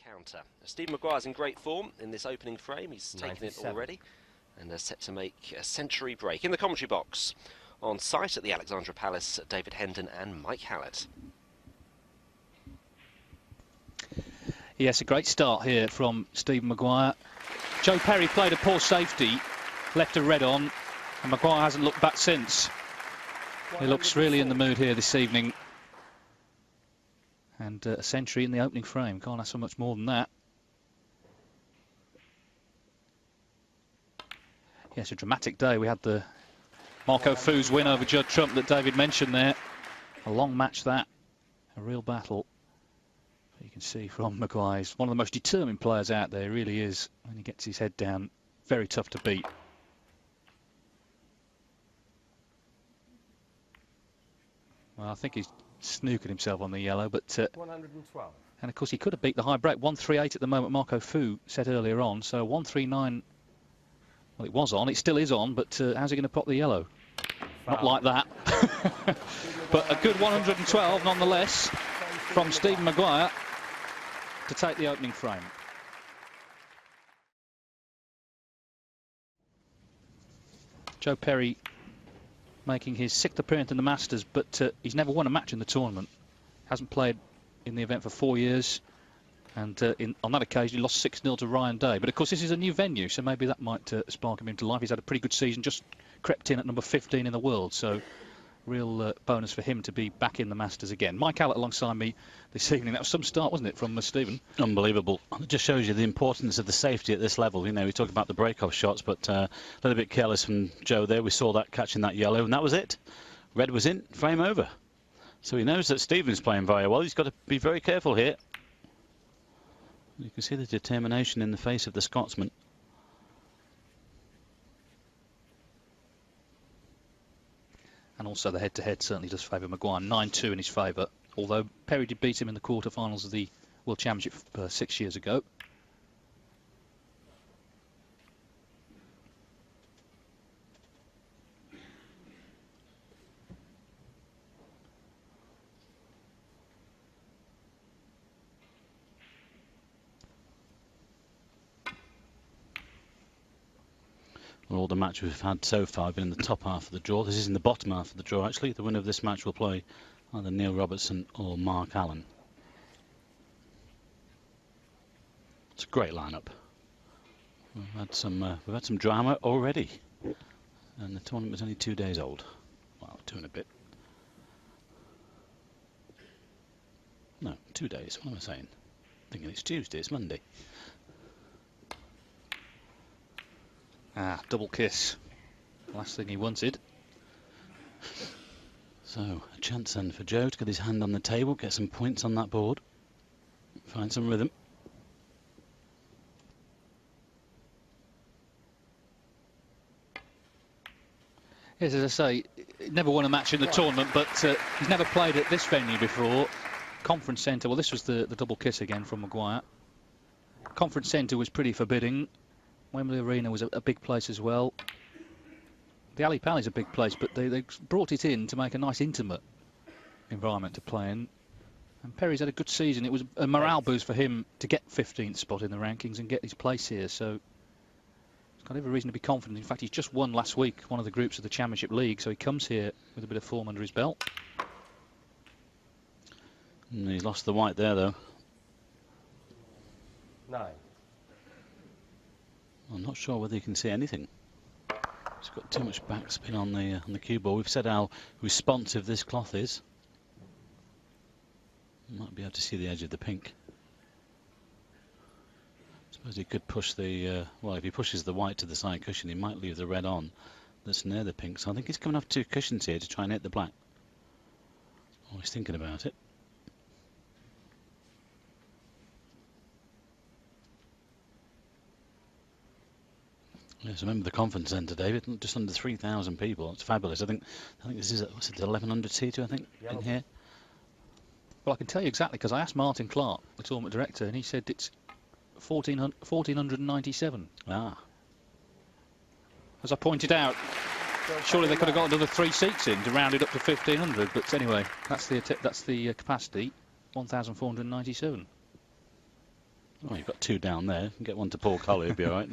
counter. Steve Maguire's in great form in this opening frame. He's taken it already and set to make a century break. In the commentary box on site at the Alexandra Palace, David Hendon and Mike Hallett. Yes, a great start here from Steve Maguire. Joe Perry played a poor safety, left a red on, and Maguire hasn't looked back since. He looks really in the mood here this evening. And a century in the opening frame. Can't ask for much more than that. Yes, a dramatic day. We had the Marco Fu's win over Judd Trump that David mentioned there. A long match that. A real battle. You can see from Maguire, he's one of the most determined players out there. He really is. When he gets his head down, very tough to beat. Well, I think he's snookered himself on the yellow, but 112. And of course he could have beat the high break. 138 at the moment, Marco Fu said earlier on, so 139. Well, it was on, it still is on, but how's he going to pop the yellow? Not like that. But a good 112 nonetheless from Stephen Maguire to take the opening frame. Joe Perry making his 6th appearance in the Masters, but he's never won a match in the tournament. Hasn't played in the event for 4 years, and on that occasion he lost 6-0 to Ryan Day. But of course this is a new venue, so maybe that might spark him into life. He's had a pretty good season, just crept in at number 15 in the world, so real bonus for him to be back in the Masters again. Mike Hallett alongside me this evening. That was some start, wasn't it, from Stephen? Unbelievable. It just shows you the importance of the safety at this level. You know, we talk about the break-off shots, but a little bit careless from Joe there. We saw that catching that yellow, and that was it. Red was in, frame over. So he knows that Stephen's playing very well. He's got to be very careful here. You can see the determination in the face of the Scotsman. And also the head-to-head certainly does favour Maguire. 9-2 in his favour, although Perry did beat him in the quarter-finals of the World Championship 6 years ago. Well, all the matches we've had so far have been in the top half of the draw. This is in the bottom half of the draw, actually. The winner of this match will play either Neil Robertson or Mark Allen. It's a great lineup. We've had some drama already, and the tournament was only 2 days old. Well, 2 and a bit. No, 2 days. What am I saying? Thinking it's Tuesday. It's Monday. Ah, double kiss. Last thing he wanted. So, a chance then for Joe to get his hand on the table, get some points on that board, find some rhythm. Yes, as I say, he never won a match in the tournament, but he's never played at this venue before. Conference Centre, well, this was the double kiss again from Maguire. Conference Centre was pretty forbidding. Wembley Arena was a big place as well. The Ali Pal is a big place, but they brought it in to make a nice intimate environment to play in. And Perry's had a good season. It was a morale boost for him to get 15th spot in the rankings and get his place here. So he's got every reason to be confident. In fact, he's just won last week one of the groups of the Championship League, so he comes here with a bit of form under his belt. And he's lost the white there, though. 9. I'm not sure whether you can see anything. It's got too much backspin on the cue ball. We've said how responsive this cloth is. You might be able to see the edge of the pink. I suppose he could push the well, if he pushes the white to the side cushion, he might leave the red on that's near the pink. So I think he's coming off 2 cushions here to try and hit the black. Oh, he's thinking about it. Yes, remember the conference centre, David. Just under 3,000 people. It's fabulous. I think this is what's it, 1,100 seater, I think, in here. Well, I can tell you exactly because I asked Martin Clark, the tournament director, and he said it's 1,497. Ah. As I pointed out, surely they could have got another 3 seats in to round it up to 1,500. But anyway, that's the capacity, 1,497. Oh, you've got 2 down there. Get one to Paul Collier, be all right.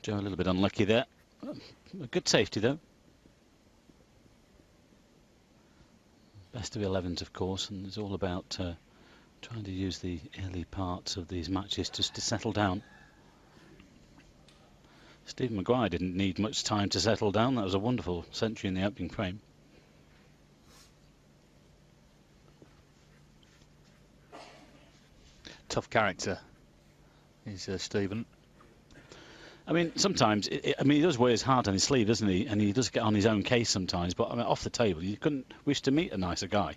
Joe a little bit unlucky there. A good safety though. Best of 11s, of course, and it's all about trying to use the early parts of these matches just to settle down. Stephen Maguire didn't need much time to settle down. That was a wonderful century in the opening frame. Tough character is Stephen. I mean, sometimes, I mean, he does wear his heart on his sleeve, doesn't he? And he does get on his own case sometimes. But I mean, off the table, you couldn't wish to meet a nicer guy.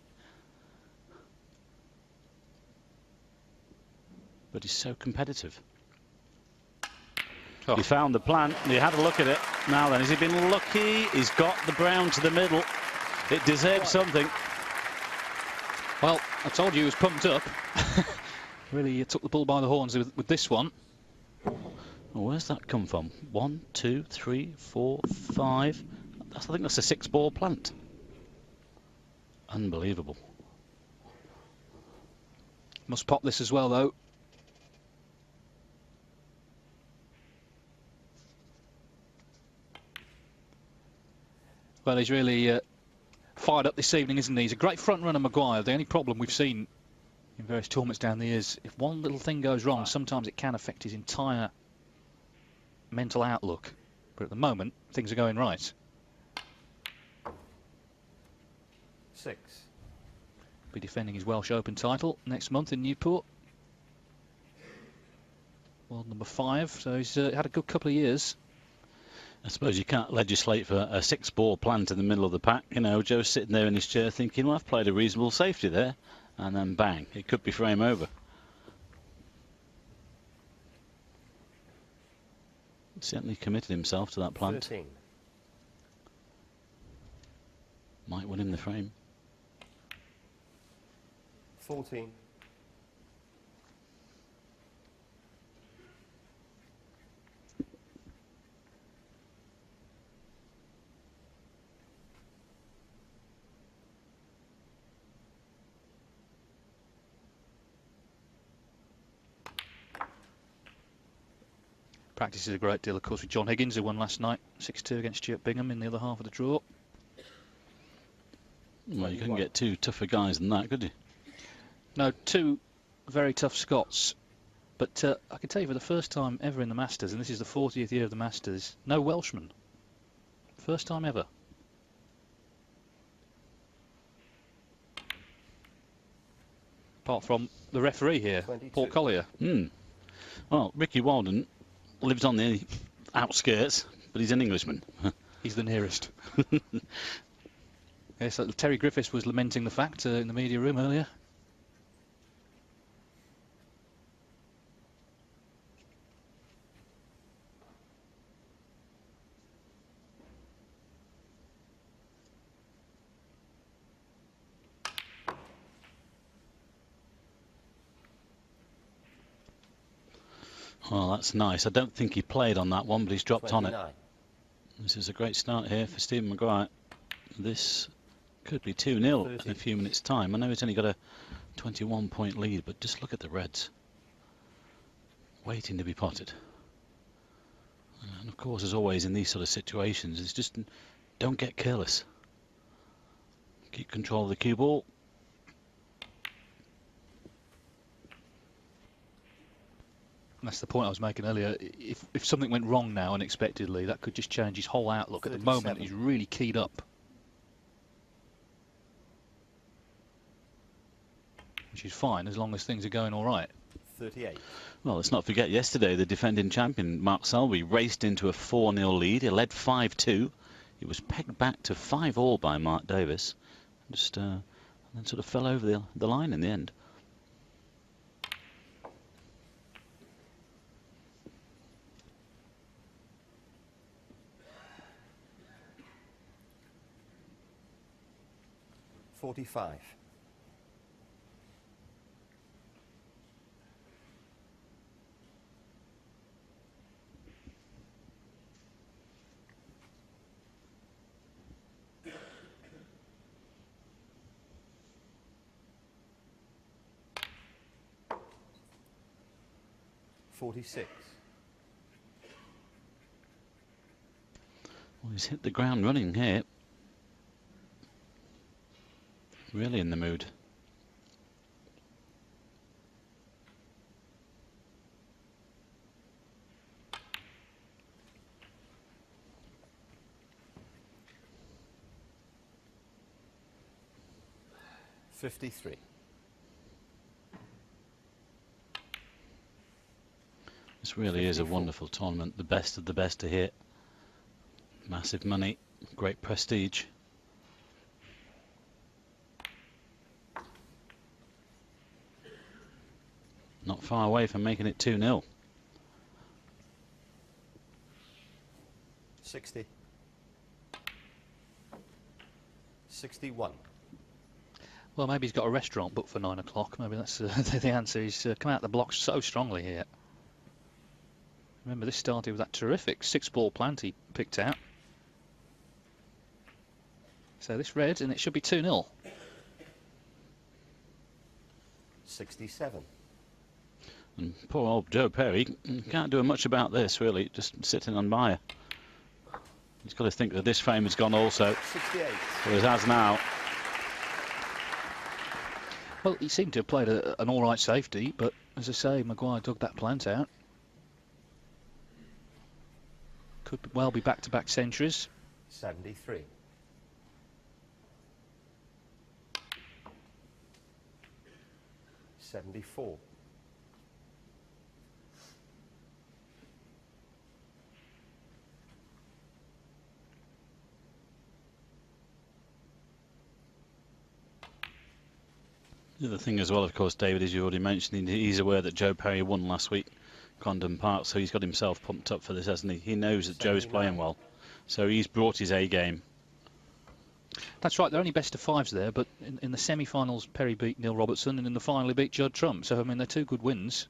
But he's so competitive. Oh. He found the plant. He had a look at it. Now then, has he been lucky? He's got the brown to the middle. It deserves something. Well, I told you he was pumped up. Really took the bull by the horns with this one. Well, where's that come from? 1, 2, 3, 4, 5. I think that's a 6-ball plant. Unbelievable. Must pop this as well, though. Well, he's really fired up this evening, isn't he? He's a great front runner, Maguire. The only problem we've seen in various tournaments down the years, if one little thing goes wrong, sometimes it can affect his entire mental outlook. But at the moment, things are going right. 6. Be defending his Welsh Open title next month in Newport. World number 5, so he's had a good couple of years. I suppose you can't legislate for a 6-ball plant in the middle of the pack. You know, Joe's sitting there in his chair thinking, well, I've played a reasonable safety there. And then bang, it could be frame over. Certainly committed himself to that plant. 13. Might win him the frame. 14. Practices a great deal, of course, with John Higgins, who won last night 6-2 against Stuart Bingham in the other half of the draw. Well, you couldn't get 2 tougher guys than that, could you? No, 2 very tough Scots. But I can tell you, for the first time ever in the Masters, and this is the 40th year of the Masters, no Welshman. First time ever. Apart from the referee here, 22. Paul Collier. Well, Ricky Walden lives on the outskirts, but he's an Englishman. He's the nearest. Yes, Terry Griffiths was lamenting the fact in the media room earlier. Well, that's nice. I don't think he played on that one, but he's dropped 29. on it. This is a great start here for Stephen Maguire. This could be 2-0 in a few minutes' time. I know he's only got a 21-point lead, but just look at the Reds. Waiting to be potted. And of course, as always in these sort of situations, it's just don't get careless. Keep control of the cue ball. That's the point I was making earlier. If something went wrong now unexpectedly, that could just change his whole outlook. 37. At the moment, he's really keyed up. Which is fine, as long as things are going all right. 38. Well, let's not forget yesterday, the defending champion, Mark Selby, raced into a 4-0 lead. He led 5-2. He was pegged back to 5-all by Mark Davis. Just and then sort of fell over the line in the end. $45. 46. Well, he's hit the ground running here. Really in the mood. $53. This really is a wonderful tournament. The best of the best are here. Massive money, great prestige. Not far away from making it 2-0. 60. 61. Well, maybe he's got a restaurant booked for 9 o'clock. Maybe that's the answer. He's come out the blocks so strongly here. Remember, this started with that terrific 6-ball plant he picked out. So this red, and it should be 2-0. 67. And poor old Joe Perry can't do much about this, really, just sitting on Maguire. He's got to think that this frame has gone also. 68. Well, it has now. Well, he seemed to have played an all-right safety, but as I say, Maguire dug that plant out. Could well be back-to-back centuries. 73. 74. The other thing as well, of course, David, as you already mentioned, he's aware that Joe Perry won last week, Condon Park, so he's got himself pumped up for this, hasn't he? He knows that Joe's playing well, so he's brought his A game. That's right, they're only best of fives there, but in the semi-finals, Perry beat Neil Robertson, and in the final, he beat Judd Trump. So, I mean, they're two good wins.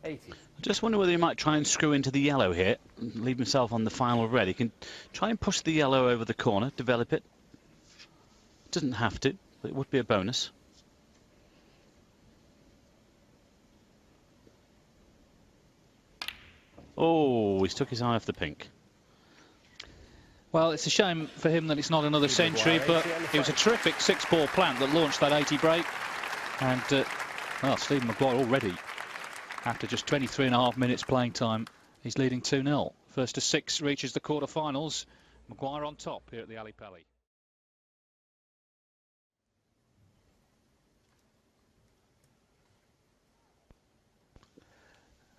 80. I just wonder whether he might try and screw into the yellow here, and leave himself on the final red. He can try and push the yellow over the corner, develop it. Doesn't have to, but it would be a bonus. Oh, he's took his eye off the pink. Well, it's a shame for him that it's not another century, but it was a terrific 6-ball plant that launched that 80 break. And, well, Stephen Maguire already, after just 23.5 minutes playing time, he's leading 2-0. First to 6 reaches the quarter-finals. Maguire on top here at the Ali Pali.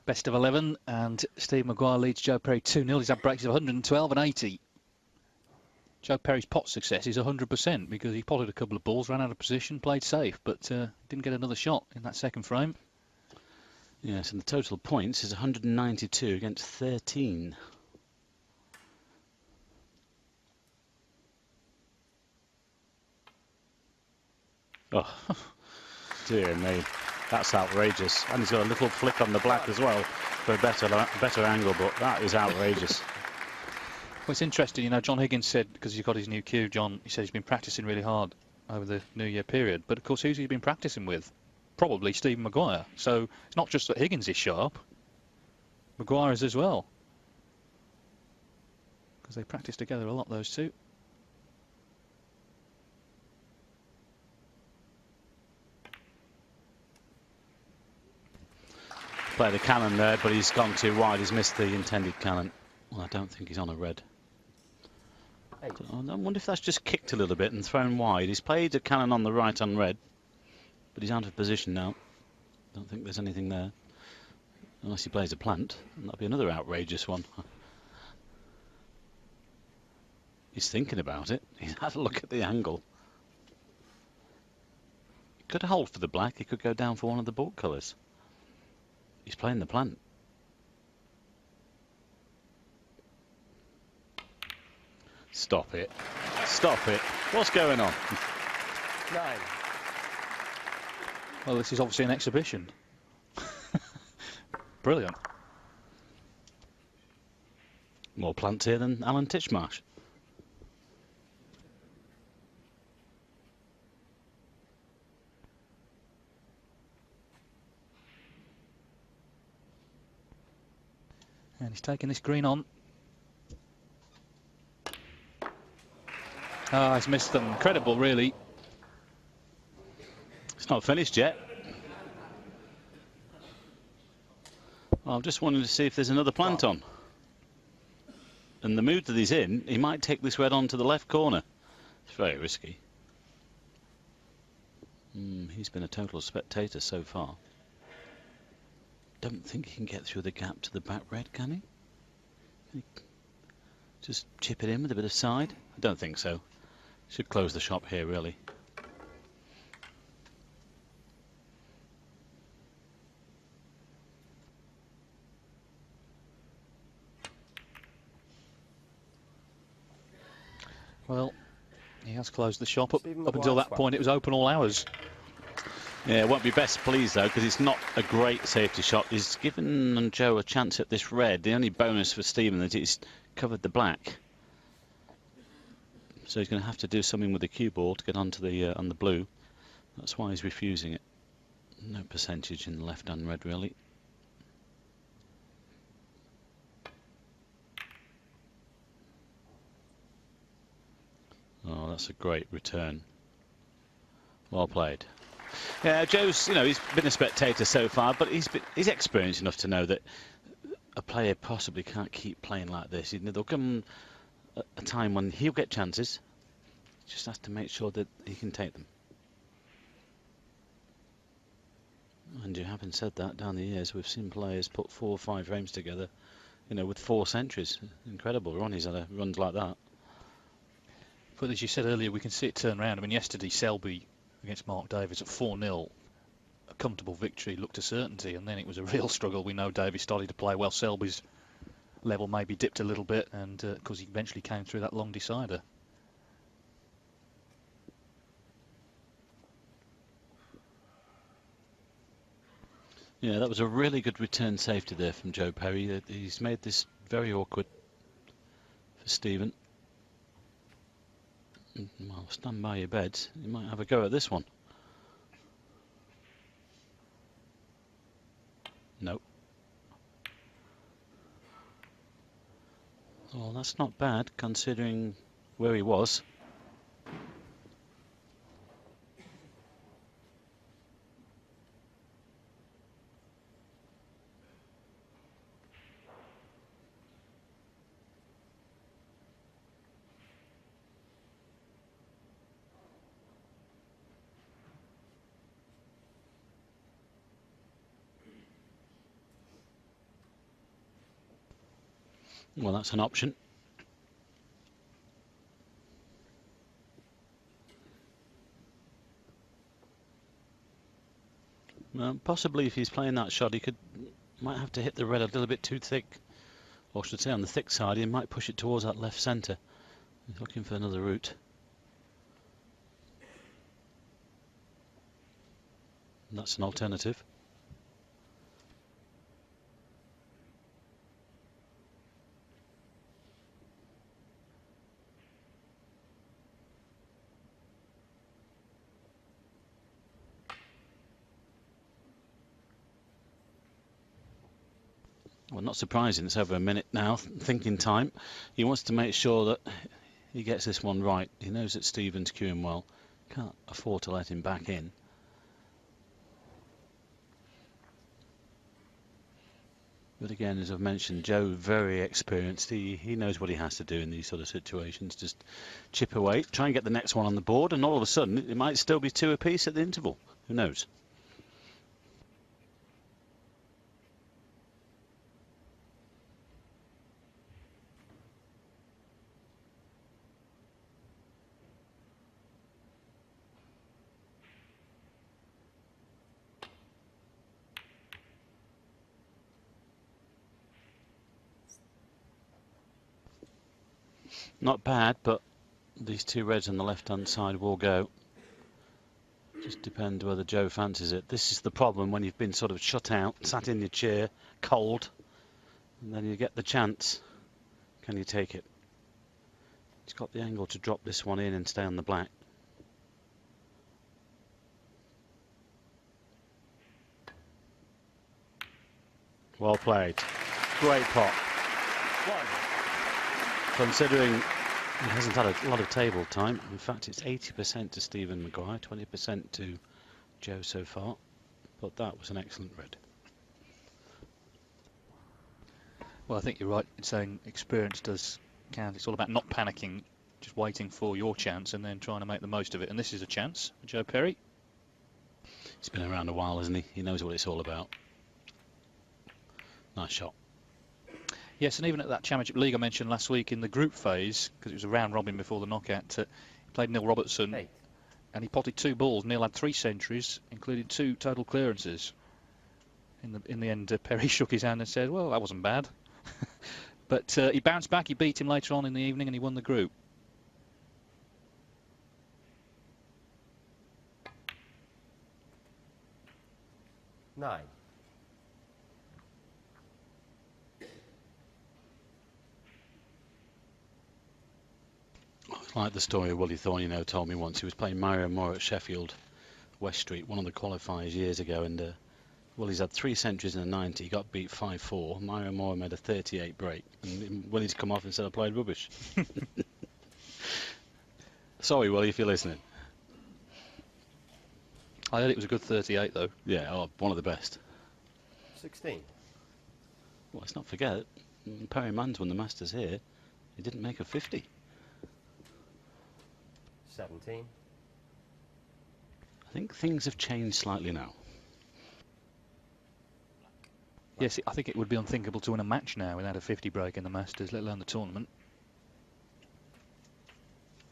Best of 11, and Steve Maguire leads Joe Perry 2-0. He's had breaks of 112 and 80. Joe Perry's pot success is 100% because he potted a couple of balls, ran out of position, played safe, but didn't get another shot in that second frame. Yes, and the total points is 192 against 13. Oh, dear me. That's outrageous. And he's got a little flick on the black as well for a better angle, but that is outrageous. Well, it's interesting, you know, John Higgins said, because he's got his new cue, John, he said he's been practicing really hard over the New Year period. But, of course, who's he been practicing with? Probably Stephen Maguire. So it's not just that Higgins is sharp. Maguire is as well. Because they practice together a lot, those two. Played a cannon there, but he's gone too wide. He's missed the intended cannon. Well, I don't think he's on a red. I wonder if that's just kicked a little bit and thrown wide. He's played a cannon on the right on red, but he's out of position now. Don't think there's anything there. Unless he plays a plant, and that'll be another outrageous one. He's thinking about it. He's had a look at the angle. He could hold for the black. He could go down for one of the ball colours. He's playing the plant. Stop it. Stop it. What's going on? 9. Well, this is obviously an exhibition. Brilliant. More plants here than Alan Titchmarsh. And he's taking this green on. Ah, he's missed them. Incredible, really. It's not finished yet. Well, I'm just wanting to see if there's another plant on. And the mood that he's in, he might take this red on to the left corner. It's very risky. He's been a total spectator so far. Don't think he can get through the gap to the back red, can he? Can he just chip it in with a bit of side? I don't think so. Should close the shop here, really. Well, he has closed the shop. Up until that point, it was open all hours. Yeah, it won't be best pleased, though, because it's not a great safety shot. He's given Joe a chance at this red. The only bonus for Stephen is he's covered the black. So he's going to have to do something with the cue ball to get onto the on the blue. That's why he's refusing it. No percentage in the left-hand red, really. Oh, that's a great return. Well played. Yeah, Joe's, he's been a spectator so far, but he's experienced enough to know that a player possibly can't keep playing like this. There'll come a time when he'll get chances. He just has to make sure that he can take them. And you haven't said that down the years. We've seen players put 4 or 5 frames together, with 4 centuries. Incredible. Ronnie's had a runs like that. But as you said earlier, we can see it turn around. I mean, yesterday Selby against Mark Davies at 4-0. A comfortable victory, looked a certainty, and then it was a real struggle. We know Davies started to play well. Selby's level maybe dipped a little bit, and because he eventually came through that long decider. Yeah, that was a really good return safety there from Joe Perry. He's made this very awkward for Stephen. Well, stand by your beds. You might have a go at this one. No. Well, that's not bad considering where he was. Well, that's an option. Possibly if he's playing that shot, he might have to hit the red a little bit too thick. Or I should say on the thick side, he might push it towards that left centre. He's looking for another route. And that's an alternative. Well, not surprising, it's over a minute now, thinking time. He wants to make sure that he gets this one right. He knows that Stephen's cueing well. Can't afford to let him back in. But again, as I've mentioned, Joe, very experienced. He knows what he has to do in these sort of situations. Just chip away, try and get the next one on the board, and all of a sudden, it might still be 2 apiece at the interval. Who knows? Not bad, but these 2 reds on the left-hand side will go. Just depends whether Joe fancies it. This is the problem when you've been sort of shut out, sat in your chair, cold, and then you get the chance. Can you take it? He's got the angle to drop this one in and stay on the black. Well played. Great pot. Considering he hasn't had a lot of table time. In fact, it's 80% to Stephen Maguire, 20% to Joe so far. But that was an excellent red. Well, I think you're right in saying experience does count. It's all about not panicking, just waiting for your chance and then trying to make the most of it. And this is a chance for Joe Perry. He's been around a while, hasn't he? He knows what it's all about. Nice shot. Yes, and even at that Championship League I mentioned last week in the group phase, because it was a round robin before the knockout, he played Neil Robertson, and he potted 2 balls. Neil had 3 centuries, including 2 total clearances. In the end, Perry shook his hand and said, well, that wasn't bad. But he bounced back, he beat him later on in the evening, and he won the group. Nine. It's like the story of Willie Thorne, told me once. He was playing Mario Moore at Sheffield West Street, one of the qualifiers years ago, and Willie's had 3 centuries and a 90. He got beat 5-4. Mario Moore made a 38 break, and Willie's come off and said, I played rubbish. Sorry, Willie, if you're listening. I heard it was a good 38, though. Yeah, one of the best. 16. Well, let's not forget, Perry Mann's won the Masters here. He didn't make a 50. 17. I think things have changed slightly now. Yes, I think it would be unthinkable to win a match now without a 50 break in the Masters, let alone the tournament.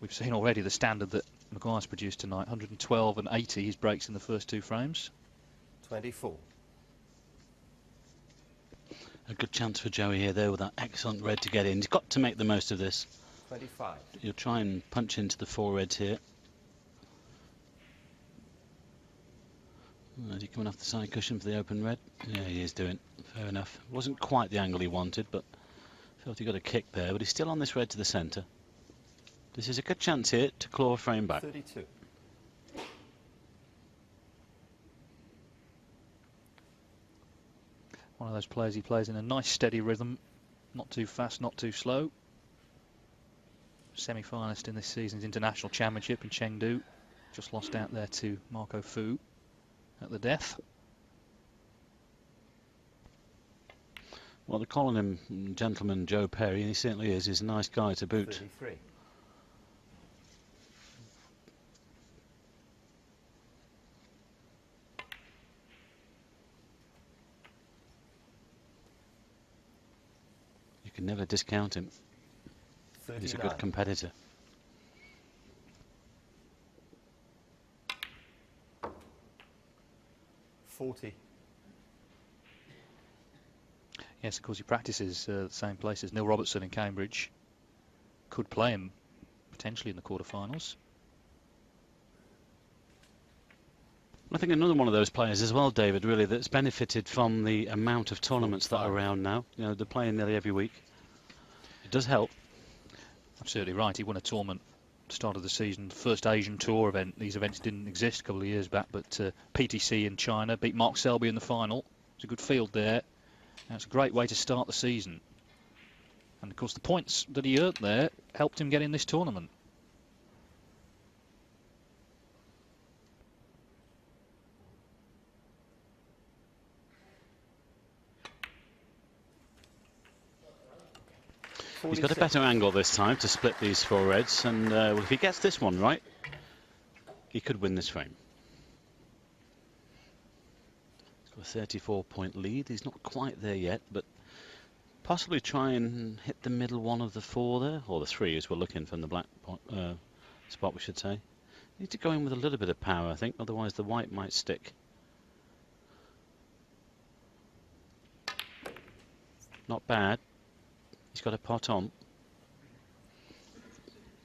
We've seen already the standard that Maguire's produced tonight, 112 and 80, his breaks in the first 2 frames. 24. A good chance for Joey here, though, with that excellent red to get in. He's got to make the most of this. 25. He'll try and punch into the 4 reds here. Is he coming off the side cushion for the open red? Yeah, he is doing. Fair enough. Wasn't quite the angle he wanted, but felt he got a kick there. But he's still on this red to the centre. This is a good chance here to claw a frame back. 32. One of those players, he plays in a nice steady rhythm, not too fast, not too slow. Semi-finalist in this season's International Championship in Chengdu. Just lost out there to Marco Fu at the death. Well, they're calling him Gentleman Joe Perry, and he certainly is. He's a nice guy to boot. 33. You can never discount him. 39. He's a good competitor. Yes, of course, he practices the same place as Neil Robertson in Cambridge. Could play him potentially in the quarterfinals. I think another one of those players as well, David, really, that's benefited from the amount of tournaments that are around now. They're playing nearly every week. It does help. Absolutely right. He won a tournament at the start of the season, first Asian Tour event. These events didn't exist a couple of years back, but PTC in China beat Mark Selby in the final. It's a good field there. Now, it's a great way to start the season. And of course, the points that he earned there helped him get in this tournament. He's got a better angle this time to split these 4 reds, and well, if he gets this one right, he could win this frame. He's got a 34-point lead. He's not quite there yet, but possibly try and hit the middle one of the 4 there, or the 3 as we're looking from the black spot, we should say. Need to go in with a little bit of power, I think, otherwise the white might stick. Not bad. He's got a pot on,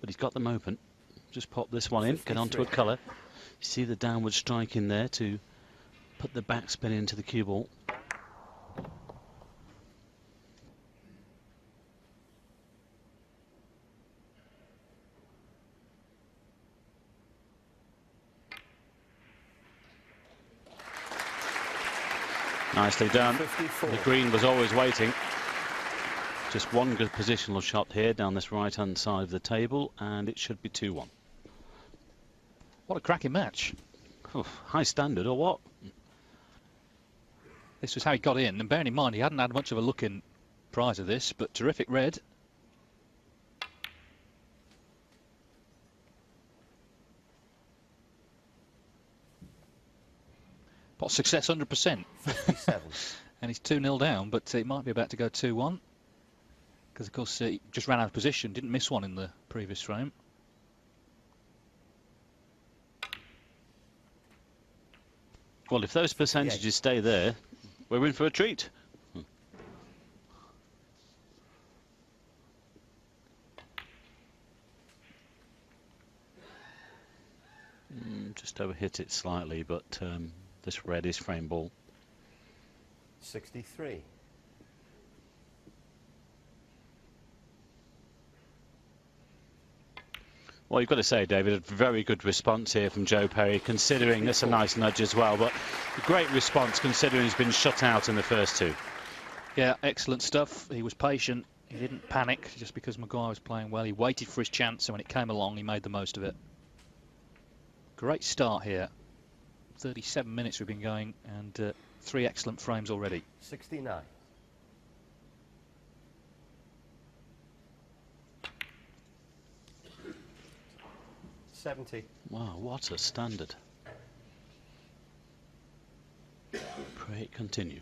but he's got them open. Just pop this one in, 53. Get onto a colour. You see the downward strike in there to put the backspin into the cue ball. Nicely done. 54. The green was always waiting. Just one good positional shot here down this right-hand side of the table, and it should be 2-1. What a cracking match. High standard, or what? This was how he got in, and bearing in mind he hadn't had much of a look in prior to this, but terrific red. Pot success 100%. 57. And he's 2-0 down, but it might be about to go 2-1. Because, of course, he just ran out of position, didn't miss one in the previous frame. Well, if those percentages stay there, we're in for a treat. Just overhit it slightly, but this red is frame ball. 63. Well, you've got to say, David, a very good response here from Joe Perry, considering that's a nice nudge as well, but a great response considering he's been shut out in the first two. Yeah, excellent stuff. He was patient. He didn't panic just because Maguire was playing well. He waited for his chance, and when it came along, he made the most of it. Great start here. 37 minutes we've been going, and 3 excellent frames already. 69. Wow, what a standard. Pray it continue.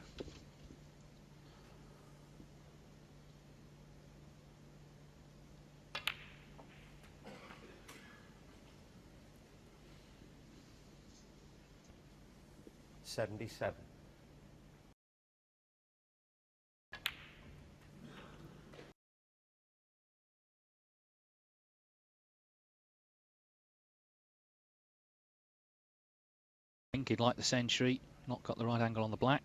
$77. I think he'd like the century, not got the right angle on the black.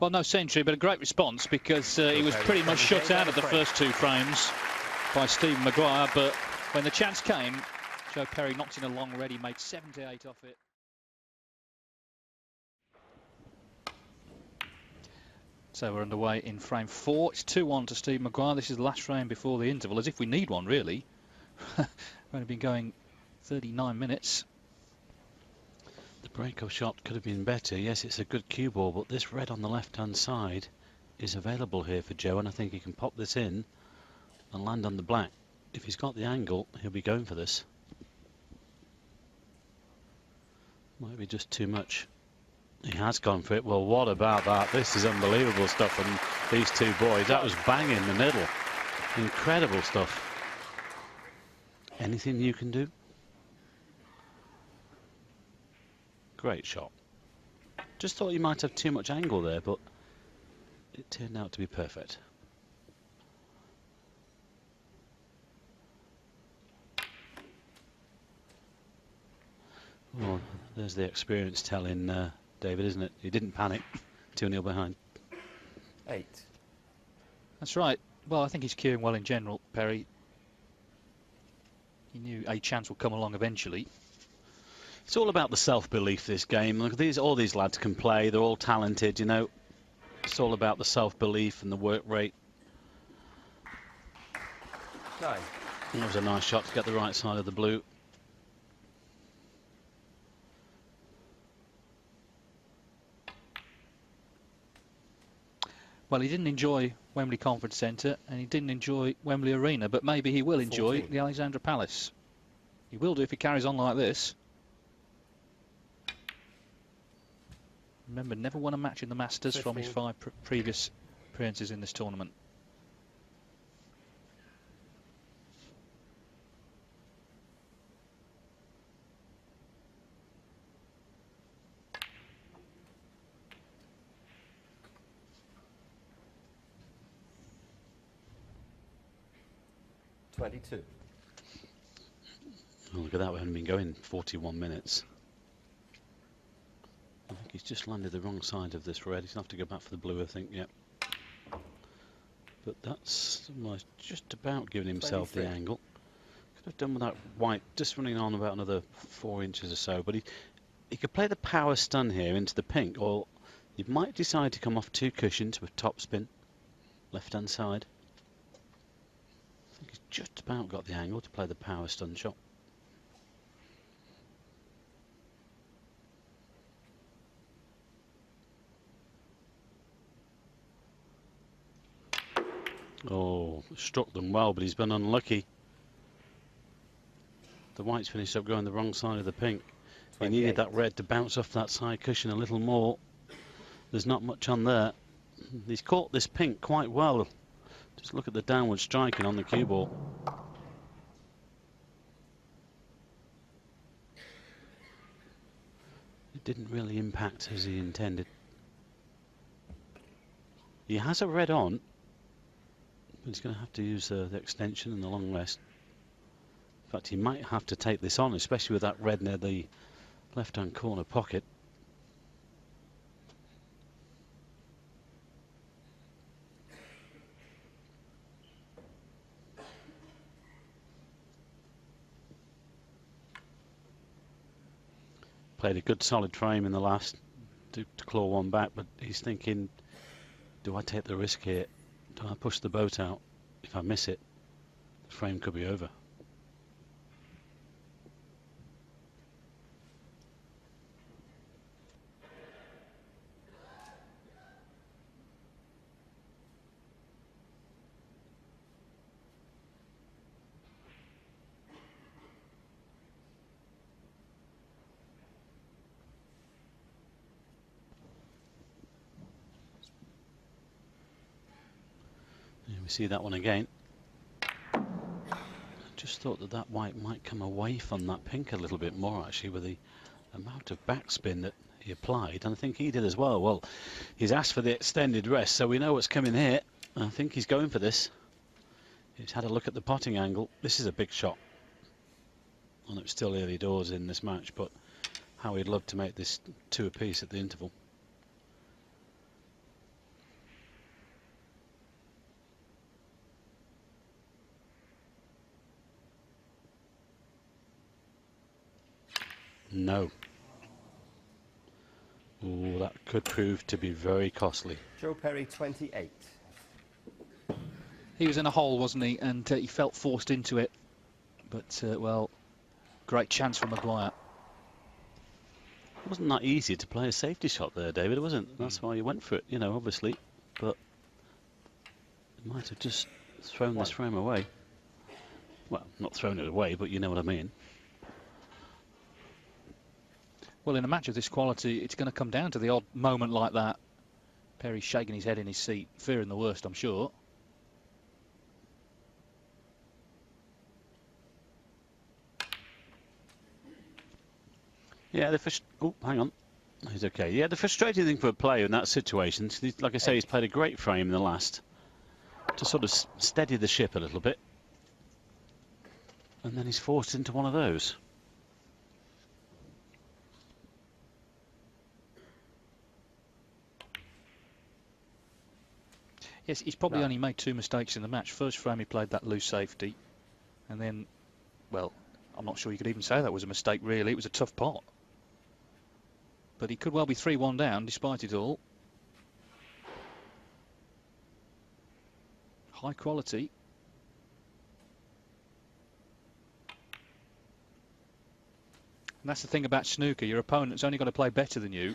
Well, no century, but a great response because he was pretty much shut out of the first 2 frames by Stephen Maguire, but when the chance came, Joe Perry knocked in a long red. He made 78 off it. So we're underway in frame 4. It's 2-1 to Steve Maguire. This is the last frame before the interval, as if we need one, really. We've only been going 39 minutes. The break-off shot could have been better. Yes, it's a good cue ball, but this red on the left-hand side is available here for Joe, and I think he can pop this in and land on the black. If he's got the angle, he'll be going for this. Might be just too much. He has gone for it. Well, what about that? This is unbelievable stuff from these two boys. That was bang in the middle. Incredible stuff. Anything you can do? Great shot. Just thought you might have too much angle there, but it turned out to be perfect. Well, there's the experience telling David, isn't it? He didn't panic. 2-0 behind. 8. That's right. Well, I think he's cueing well in general, Perry. He knew a chance would come along eventually. It's all about the self-belief, this game. Look, all these lads can play. They're all talented, you know. It's all about the self-belief and the work rate. 9. That was a nice shot to get the right side of the blue. Well, he didn't enjoy Wembley Conference Centre and he didn't enjoy Wembley Arena, but maybe he will enjoy 14. the Alexandra Palace. He will do if he carries on like this. Remember, never won a match in the Masters 15. from his 5 previous appearances in this tournament. $22. Oh, look at that, we haven't been going 41 minutes. I think he's just landed the wrong side of this red. He's going to have to go back for the blue, I think, yep. But that's almost just about giving himself 23. the angle. Could have done with that white, just running on about another 4 inches or so, but he could play the power stun here into the pink, or You might decide to come off 2 cushions with topspin, left-hand side. I think he's just about got the angle to play the power stun shot. Oh, struck them well, but he's been unlucky. The white's finished up going the wrong side of the pink. He needed that red to bounce off that side cushion a little more. There's not much on there. He's caught this pink quite well. Just look at the downward striking on the cue ball. It didn't really impact as he intended. He has a red on, but he's going to have to use the extension and the long rest. In fact, he might have to take this on, especially with that red near the left-hand corner pocket. Played a good solid frame in the last to claw one back, but he's thinking, do I take the risk here? Do I push the boat out? If I miss it, the frame could be over. We see that one again. I just thought that that white might come away from that pink a little bit more, actually, with the amount of backspin that he applied, and I think he did as well. Well, he's asked for the extended rest, so we know what's coming here. I think he's going for this. He's had a look at the potting angle. This is a big shot. And it's still early doors in this match, but how he'd love to make this 2 apiece at the interval. No. Oh, that could prove to be very costly. Joe Perry, 28. He was in a hole, wasn't he? And he felt forced into it. But, well, great chance for Maguire. It wasn't that easy to play a safety shot there, David, wasn't it? That's why he went for it, you know, obviously. But he might have just thrown this frame away. Well, not thrown it away, but you know what I mean. Well, in a match of this quality, it's going to come down to the odd moment like that. Perry's shaking his head in his seat, fearing the worst, I'm sure. Yeah, oh, hang on. He's okay. Yeah, the frustrating thing for a player in that situation, like I say, he's played a great frame in the last to sort of steady the ship a little bit. And then he's forced into one of those. Yes, he's probably only made 2 mistakes in the match. First frame he played that loose safety, and then, well, I'm not sure you could even say that was a mistake really. It was a tough pot. But he could well be 3-1 down despite it all. High quality. And that's the thing about snooker. Your opponent's only got to play better than you.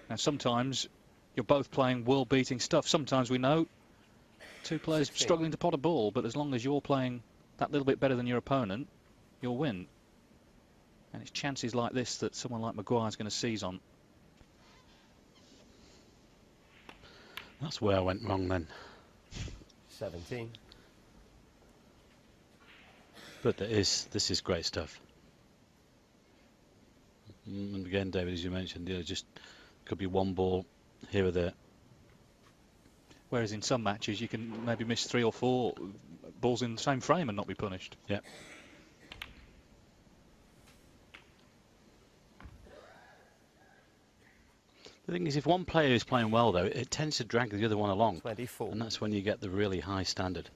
Now sometimes you're both playing world-beating stuff. Sometimes we know 2 players struggling to pot a ball, but as long as you're playing that little bit better than your opponent, you'll win. And it's chances like this that someone like Maguire's going to seize on. That's where I went wrong then. 17. But this is great stuff. And again, David, as you mentioned, just could be one ball here or there. Whereas in some matches you can maybe miss 3 or 4 balls in the same frame and not be punished. Yeah. The thing is, if one player is playing well, though, it tends to drag the other one along. 24. And that's when you get the really high standard.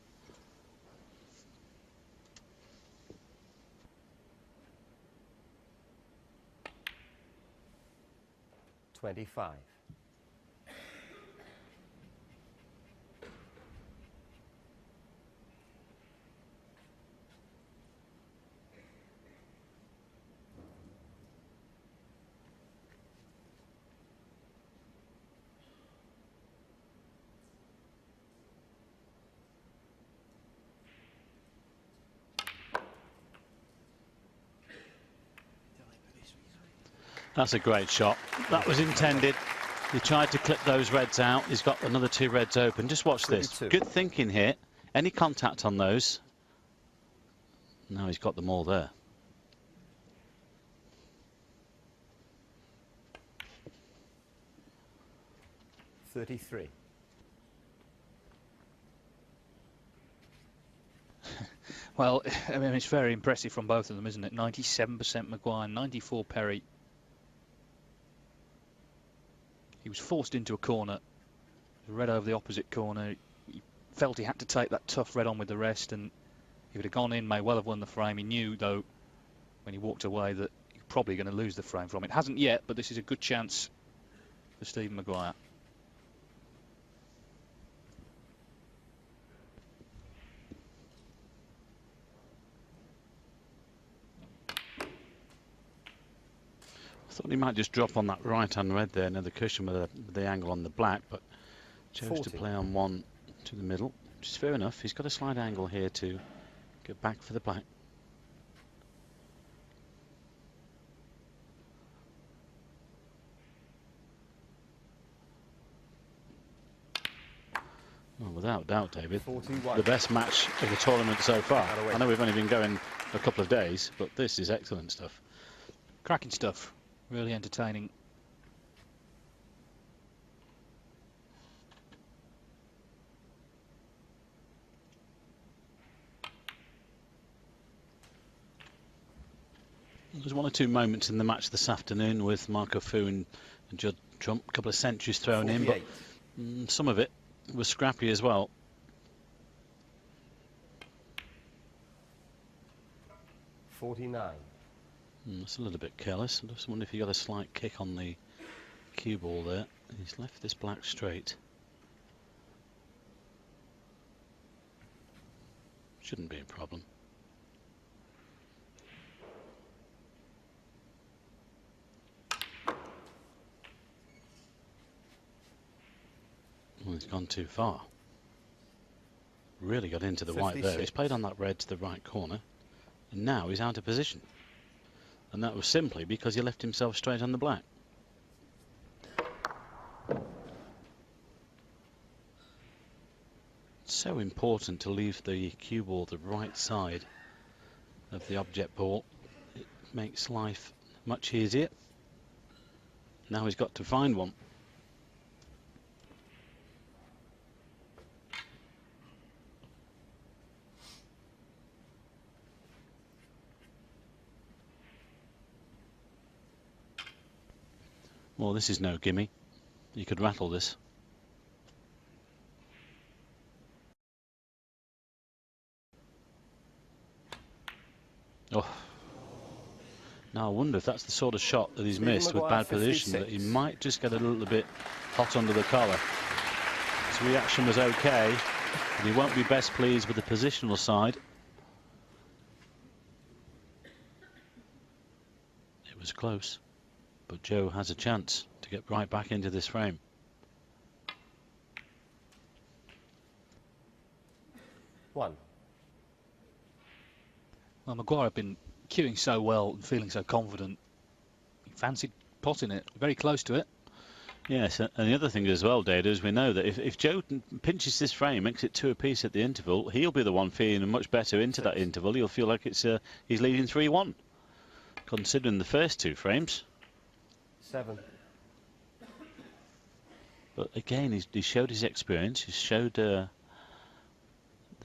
That's a great shot. That was intended. He tried to clip those reds out. He's got another 2 reds open. Just watch this. 32. Good thinking here. Any contact on those? No, he's got them all there. $33. Well, I mean, it's very impressive from both of them, isn't it? 97% Maguire, 94 Perry. He was forced into a corner. Red over the opposite corner. He felt he had to take that tough red on with the rest, and if it had gone in, may well have won the frame. He knew, though, when he walked away, that you're probably going to lose the frame from it. Hasn't yet, but this is a good chance for Stephen Maguire. I thought he might just drop on that right-hand red there near the cushion with the angle on the black, but chose 40. to play on one to the middle, which is fair enough. He's got a slight angle here to get back for the black. Well, without doubt, David, 41. the best match of the tournament so far. I know we've only been going a couple of days, but this is excellent stuff. Cracking stuff. Really entertaining. There's 1 or 2 moments in the match this afternoon with Marco Fu and Judd Trump. A couple of centuries thrown 48. in, but some of it was scrappy as well. 49. That's a little bit careless. I just wonder if he got a slight kick on the cue ball there. He's left this black straight. Shouldn't be a problem. Well, he's gone too far. Really got into the white there. 56. He's played on that red to the right corner, and now he's out of position. And that was simply because he left himself straight on the black. It's so important to leave the cue ball the right side of the object ball. It makes life much easier. Now he's got to find one. Well, this is no gimme. You could rattle this. Oh. Now I wonder if that's the sort of shot that he's missed with bad position, that he might just get a little bit hot under the collar. His reaction was okay, but he won't be best pleased with the positional side. It was close. But Joe has a chance to get right back into this frame. One. Well, Maguire had been cueing so well and feeling so confident. He fancied potting it, very close to it. Yes, and the other thing as well, Dada, is we know that if Joe pinches this frame, makes it 2 apiece at the interval, he'll be the one feeling much better into that interval. He'll feel like it's he's leading 3-1, considering the first 2 frames. 7. But again, he showed his experience. He showed the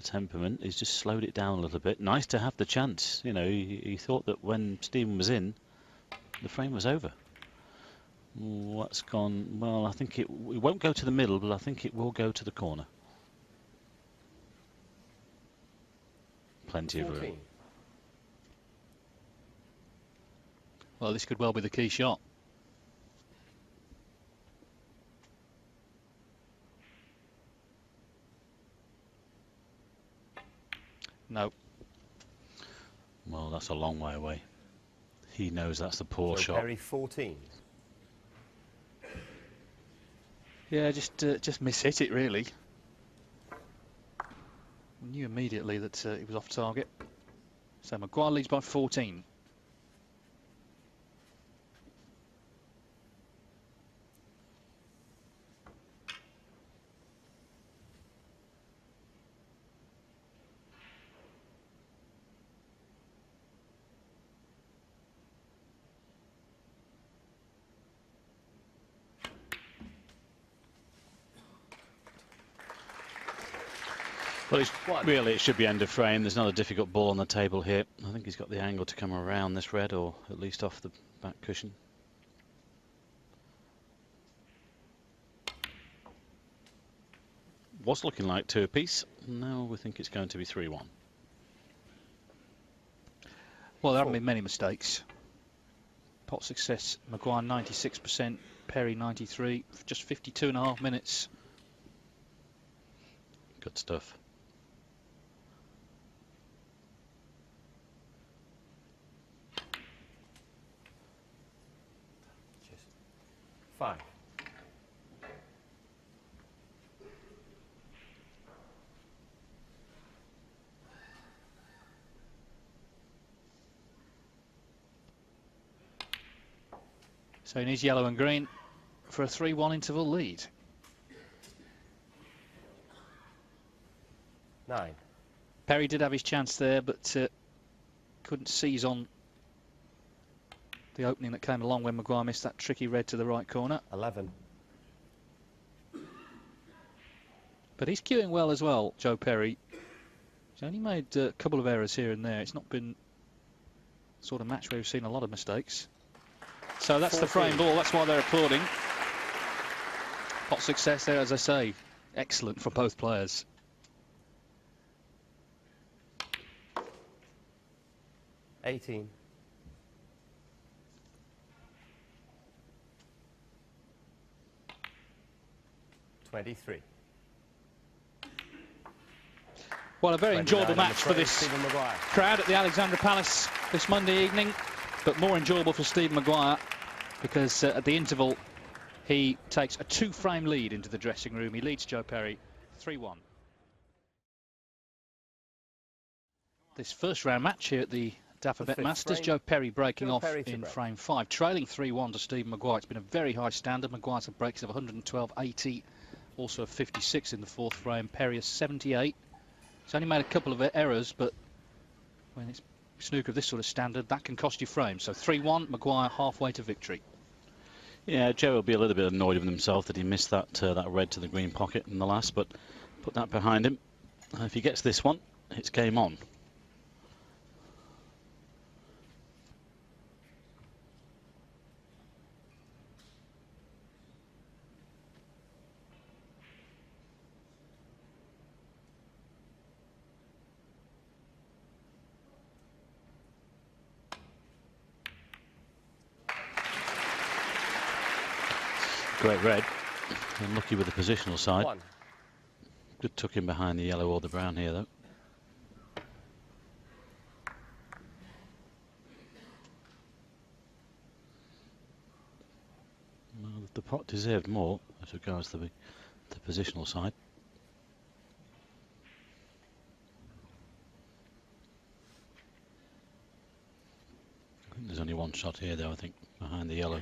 temperament. He's just slowed it down a little bit. Nice to have the chance. You know, he thought that when Stephen was in, the frame was over. What's gone? Well, I think it won't go to the middle, but I think it will go to the corner. Plenty 14. of room. Well, this could well be the key shot. No. Well, that's a long way away. He knows that's the poor shot. Perry 14. Yeah, just miss-hit it, really. Knew immediately that he was off target. So Maguire leads by 14. Well, really, it should be end of frame. There's not a difficult ball on the table here. I think he's got the angle to come around this red, or at least off the back cushion. Was looking like 2 apiece. Now we think it's going to be 3-1. Well, there haven't been many mistakes. Pot success, Maguire 96%, Perry 93, just 52.5 minutes. Good stuff. Cheers. 5. So he needs yellow and green for a 3-1 interval lead. 9. Perry did have his chance there, but couldn't seize on the opening that came along when Maguire missed that tricky red to the right corner. 11. But he's queuing well as well, Joe Perry. He's only made a couple of errors here and there. It's not been the sort of match where we've seen a lot of mistakes. So that's 14. The frame ball, that's why they're applauding. Pot success there, as I say. Excellent for both players. 18. 23. Well, a very enjoyable match for this crowd at the Alexandra Palace this Monday evening, but more enjoyable for Stephen Maguire because at the interval he takes a 2-frame lead into the dressing room. He leads Joe Perry 3-1. This first round match here at the Dafabet Masters, Joe Perry breaking off in frame 5, trailing 3-1 to Stephen Maguire. It's been a very high standard. Maguire's had breaks of 112.80, also a 56 in the 4th frame. Perry a 78. He's only made a couple of errors, but when it's snooker of this sort of standard, that can cost you frames. So 3-1, Maguire halfway to victory. Yeah, Joe will be a little bit annoyed with himself that he missed that that red to the green pocket in the last, but put that behind him. If he gets this one, it's game on. Great red. Unlucky with the positional side. 1. Good tuck in behind the yellow or the brown here, though. Well, the pot deserved more as regards to the positional side. I think there's only one shot here, though, I think, behind the yellow.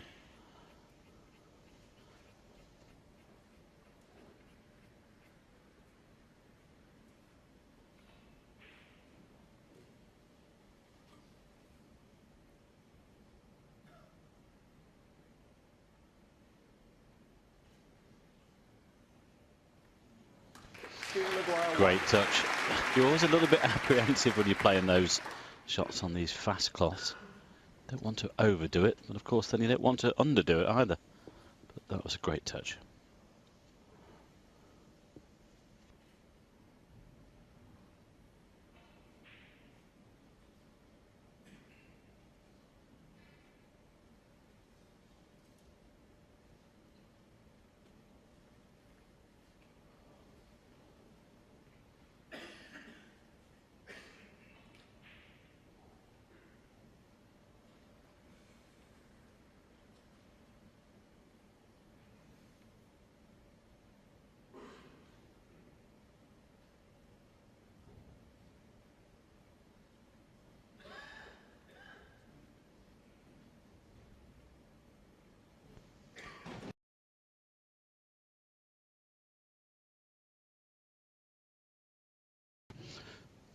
Great touch. You're always a little bit apprehensive when you're playing those shots on these fast cloths. Don't want to overdo it, but of course then you don't want to underdo it either. But that was a great touch.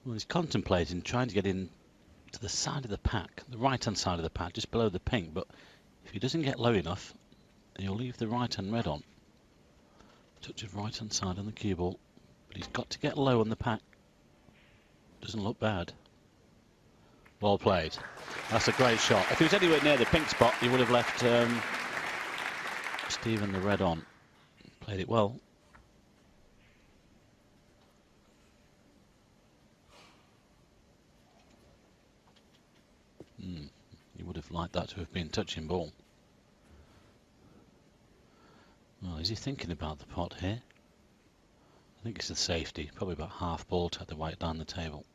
Well, he's contemplating trying to get in to the side of the pack, the right-hand side of the pack, just below the pink, but if he doesn't get low enough, he'll leave the right-hand red on. Touch of right-hand side on the cue ball. But he's got to get low on the pack. Doesn't look bad. Well played. That's a great shot. If he was anywhere near the pink spot, he would have left Stephen the red on. Played it well. He would have liked that to have been touching ball. Well, is he thinking about the pot here? I think it's the safety. Probably about half ball to have the white down the table.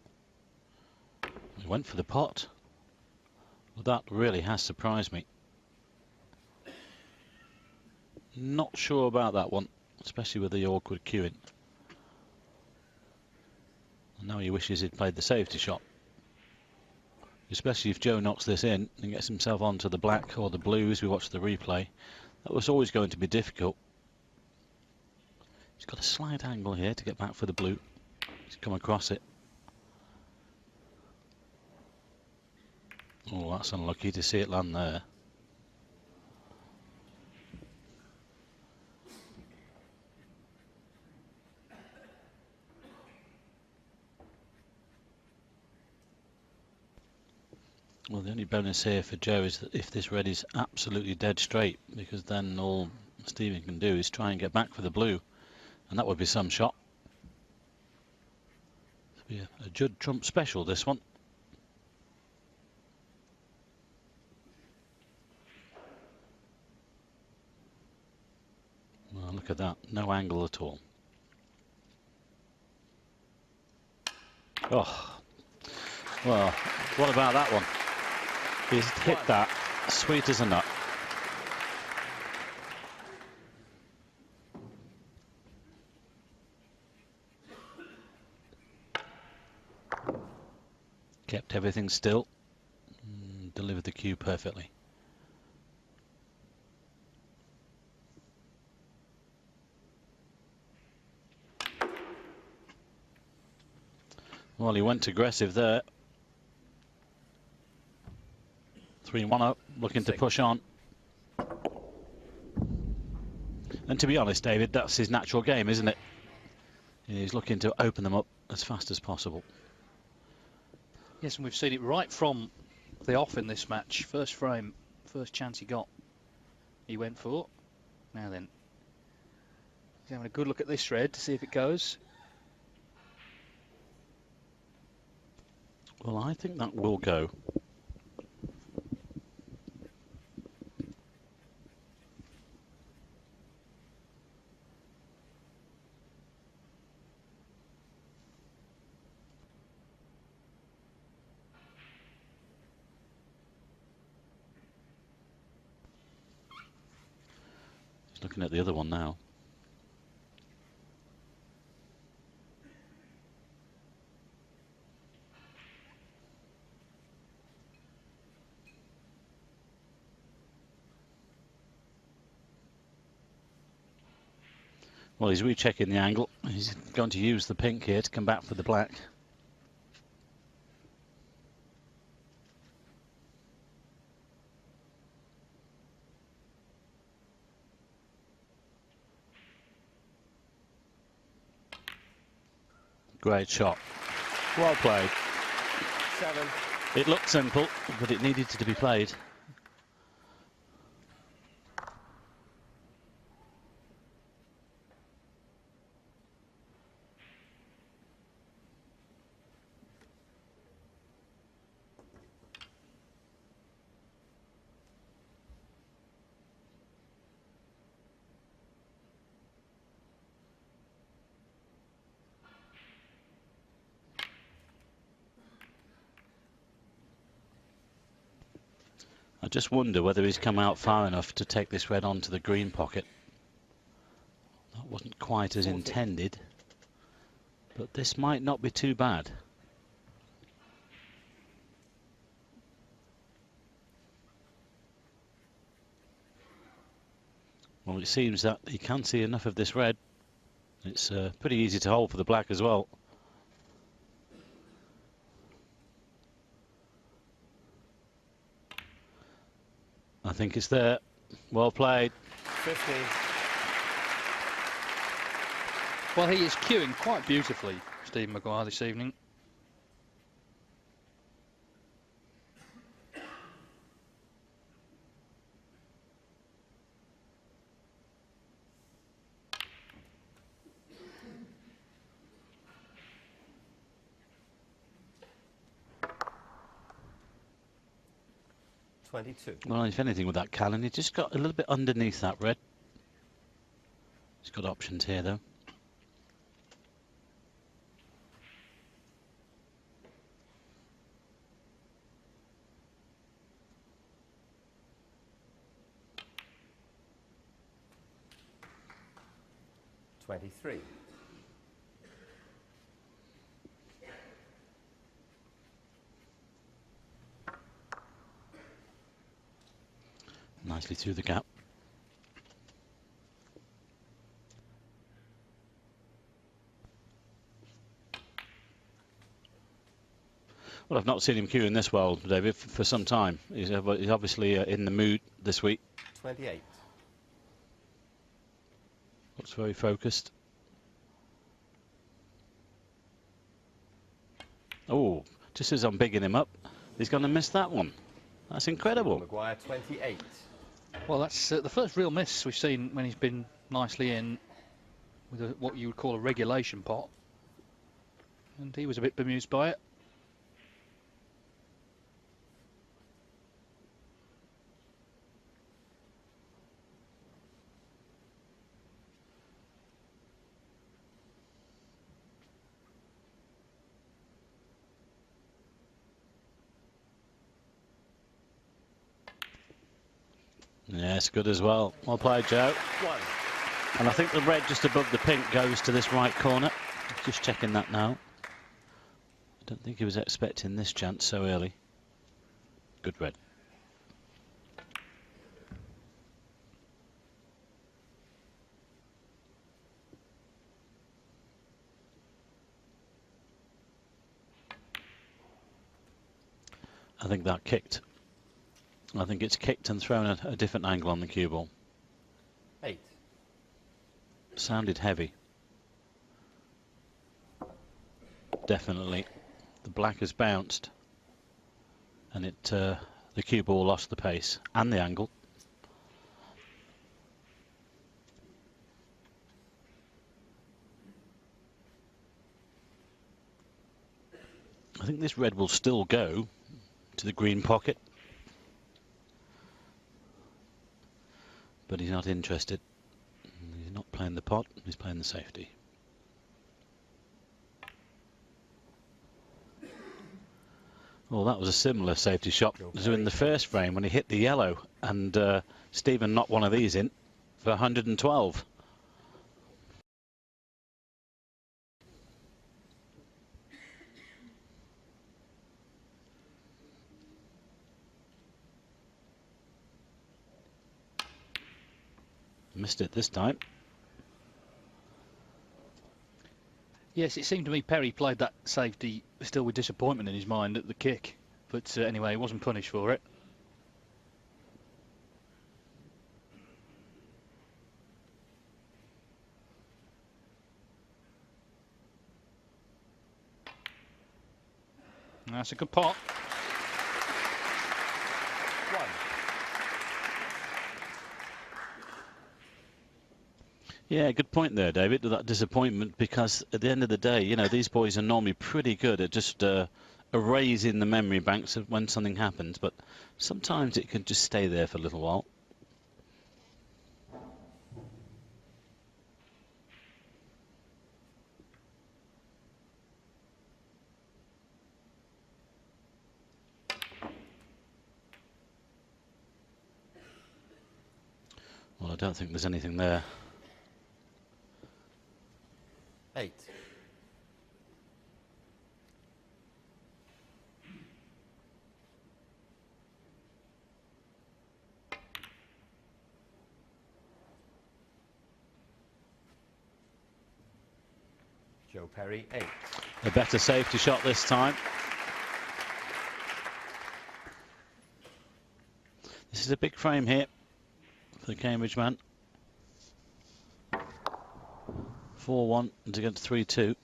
He went for the pot. Well, that really has surprised me. Not sure about that one, especially with the awkward queuing. And now he wishes he'd played the safety shot. Especially if Joe knocks this in and gets himself onto the black or the blue as we watch the replay. That was always going to be difficult. He's got a slight angle here to get back for the blue. He's come across it. Oh, that's unlucky to see it land there. Well, the only bonus here for Joe is that if this red is absolutely dead straight, because then all Stephen can do is try and get back for the blue, and that would be some shot. It'll be a Judd Trump special, this one. Well, look at that, no angle at all. Oh, well, what about that one? He's hit that sweet as a nut. Kept everything still. Delivered the cue perfectly. Well, he went aggressive there. 3-1 up, looking to push on. And to be honest, David, that's his natural game, isn't it? He's looking to open them up as fast as possible. Yes, and we've seen it right from the off in this match. First frame, first chance he got, he went for. Now then, he's having a good look at this red to see if it goes. Well, I think that will go. Looking at the other one now. Well, he's rechecking the angle. He's going to use the pink here to come back for the black. Great shot. Well played. 7. It looked simple, but it needed to be played. I just wonder whether he's come out far enough to take this red onto the green pocket. That wasn't quite as intended, but this might not be too bad. Well, it seems that he can see enough of this red. It's pretty easy to hold for the black as well. I think it's there. Well played. 15. Well, he is cueing quite beautifully, Steve Maguire, this evening. Well, if anything with that Callan, he just got a little bit underneath that red. He's got options here, though. Nicely through the gap. Well, I've not seen him cueing this well, David, for some time. He's obviously in the mood this week. 28. Looks very focused. Oh, just as I'm bigging him up, he's going to miss that one. That's incredible. Maguire 28. Well, that's the first real miss we've seen when he's been nicely in with what you would call a regulation pot. And he was a bit bemused by it. Yes, good as well. Well played, Joe. And I think the red just above the pink goes to this right corner. Just checking that now. I don't think he was expecting this chance so early. Good red. I think that kicked. I think it's kicked and thrown at a different angle on the cue ball. 8. Sounded heavy. Definitely. The black has bounced. And the cue ball lost the pace and the angle. I think this red will still go to the green pocket. But he's not interested. He's not playing the pot, he's playing the safety. Well, that was a similar safety shot as in the first frame when he hit the yellow, and Stephen knocked one of these in for 112. Missed it this time. Yes, it seemed to me Perry played that safety still with disappointment in his mind at the kick. But anyway, he wasn't punished for it. That's a good pot. 1. Yeah, good point there, David, that disappointment, because at the end of the day, you know, these boys are normally pretty good at just erasing the memory banks of when something happens, but sometimes it can just stay there for a little while. Well, I don't think there's anything there. 8. Joe Perry 8. A better safety shot this time. This is a big frame here for the Cambridge man. 4-1 to get to 3-2.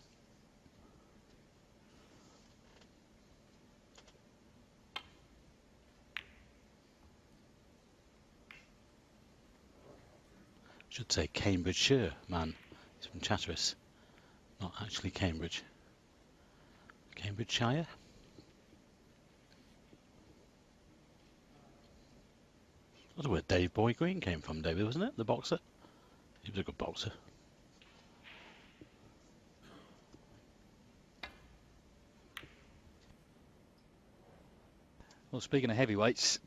Should say Cambridgeshire, man. He's from Chatteris. Not actually Cambridge. Cambridgeshire? That's where Dave Boy Green came from, David, wasn't it? The boxer. He was a good boxer. Well, speaking of heavyweights,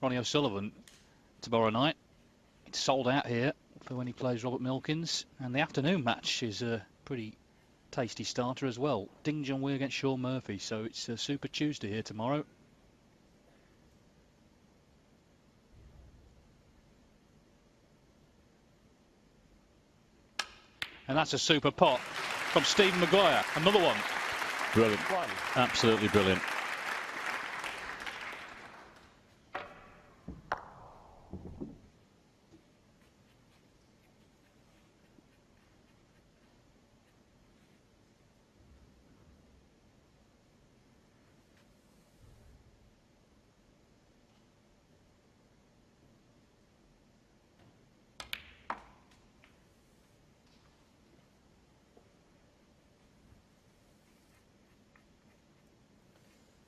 Ronnie O'Sullivan tomorrow night. It's sold out here for when he plays Robert Milkins. And the afternoon match is a pretty tasty starter as well. Ding Junhui against Sean Murphy. So it's a Super Tuesday here tomorrow. And that's a super pot from Stephen Maguire. Another one. Brilliant. Absolutely brilliant.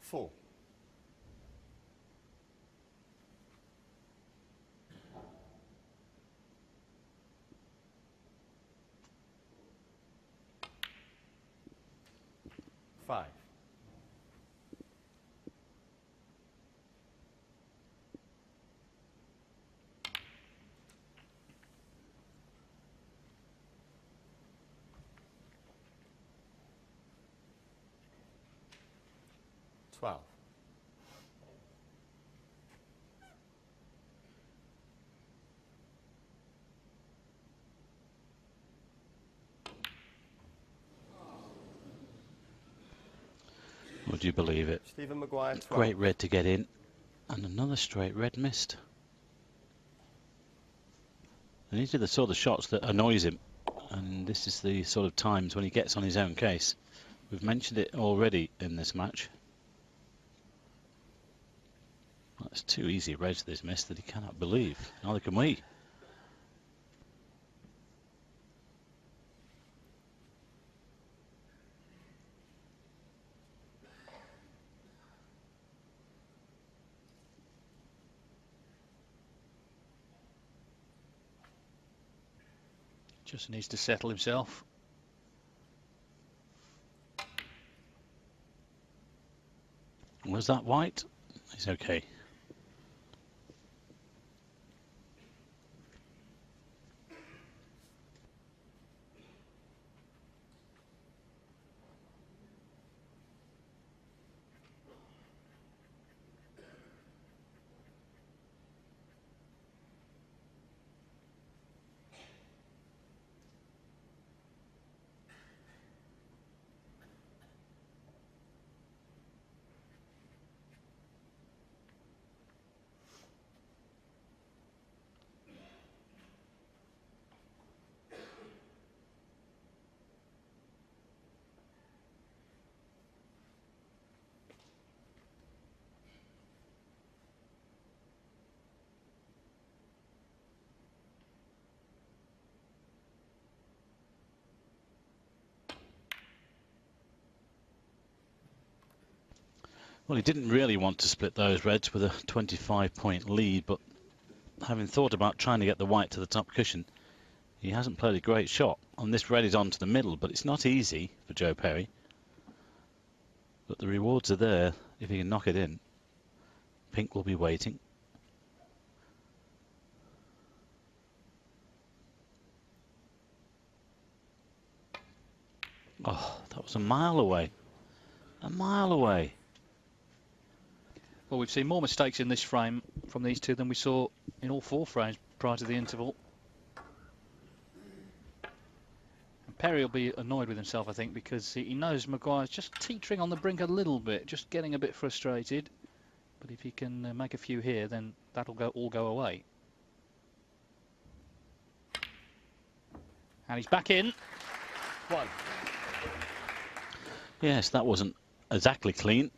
Four. Five. Twelve. Would you believe it? Stephen Maguire, 12. Great red to get in. And another straight red missed. And these are the sort of shots that annoys him. And this is the sort of times when he gets on his own case. We've mentioned it already in this match. That's two easy reds that he's missed that he cannot believe. Neither can we. Just needs to settle himself. Was that white? He's okay. Well, he didn't really want to split those reds with a 25-point lead, but having thought about trying to get the white to the top cushion, he hasn't played a great shot. And this red is onto the middle, but it's not easy for Joe Perry. But the rewards are there if he can knock it in. Pink will be waiting. Oh, that was a mile away. A mile away. Well, we've seen more mistakes in this frame from these two than we saw in all four frames prior to the interval. And Perry will be annoyed with himself, I think, because he knows Maguire's just teetering on the brink a little bit, just getting a bit frustrated. But if he can make a few here, then that'll all go away. And he's back in. 1. Yes, that wasn't exactly clean.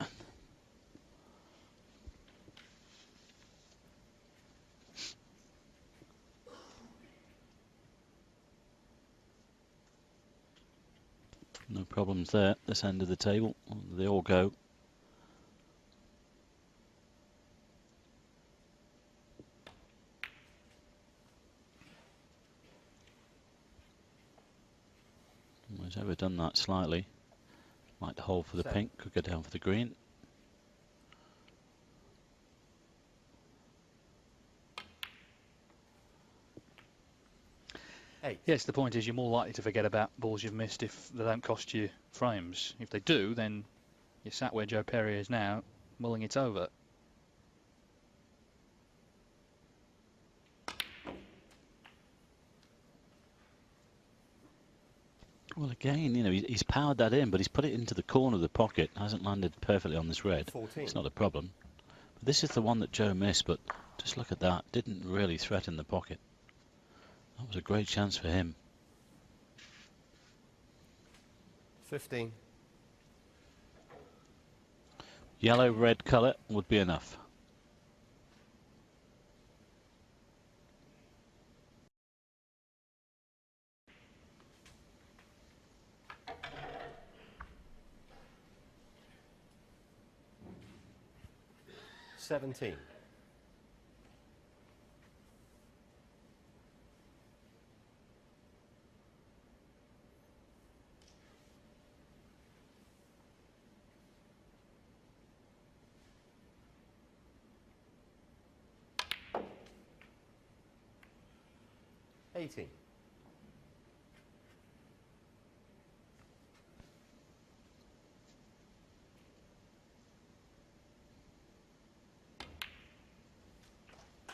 No problems there, this end of the table. They all go. Who's ever done that slightly? Might hold for the pink, could go down for the green. Yes, the point is you're more likely to forget about balls you've missed if they don't cost you frames. If they do, then you're sat where Joe Perry is now, mulling it over. Well, again, you know, he's powered that in, but he's put it into the corner of the pocket. Hasn't landed perfectly on this red. 14. It's not a problem. But this is the one that Joe missed, but just look at that. Didn't really threaten the pocket. That was a great chance for him. 15. Yellow-red colour would be enough. $17. $18.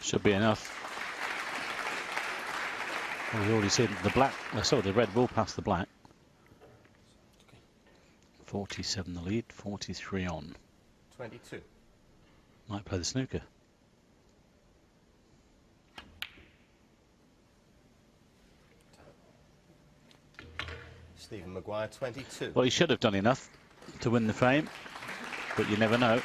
Should be enough. Well, we've already seen the black. So the red will pass the black. 47 the lead, 43 on. 22. Might play the snooker. Stephen Maguire, 22. Well, he should have done enough to win the frame, but you never know.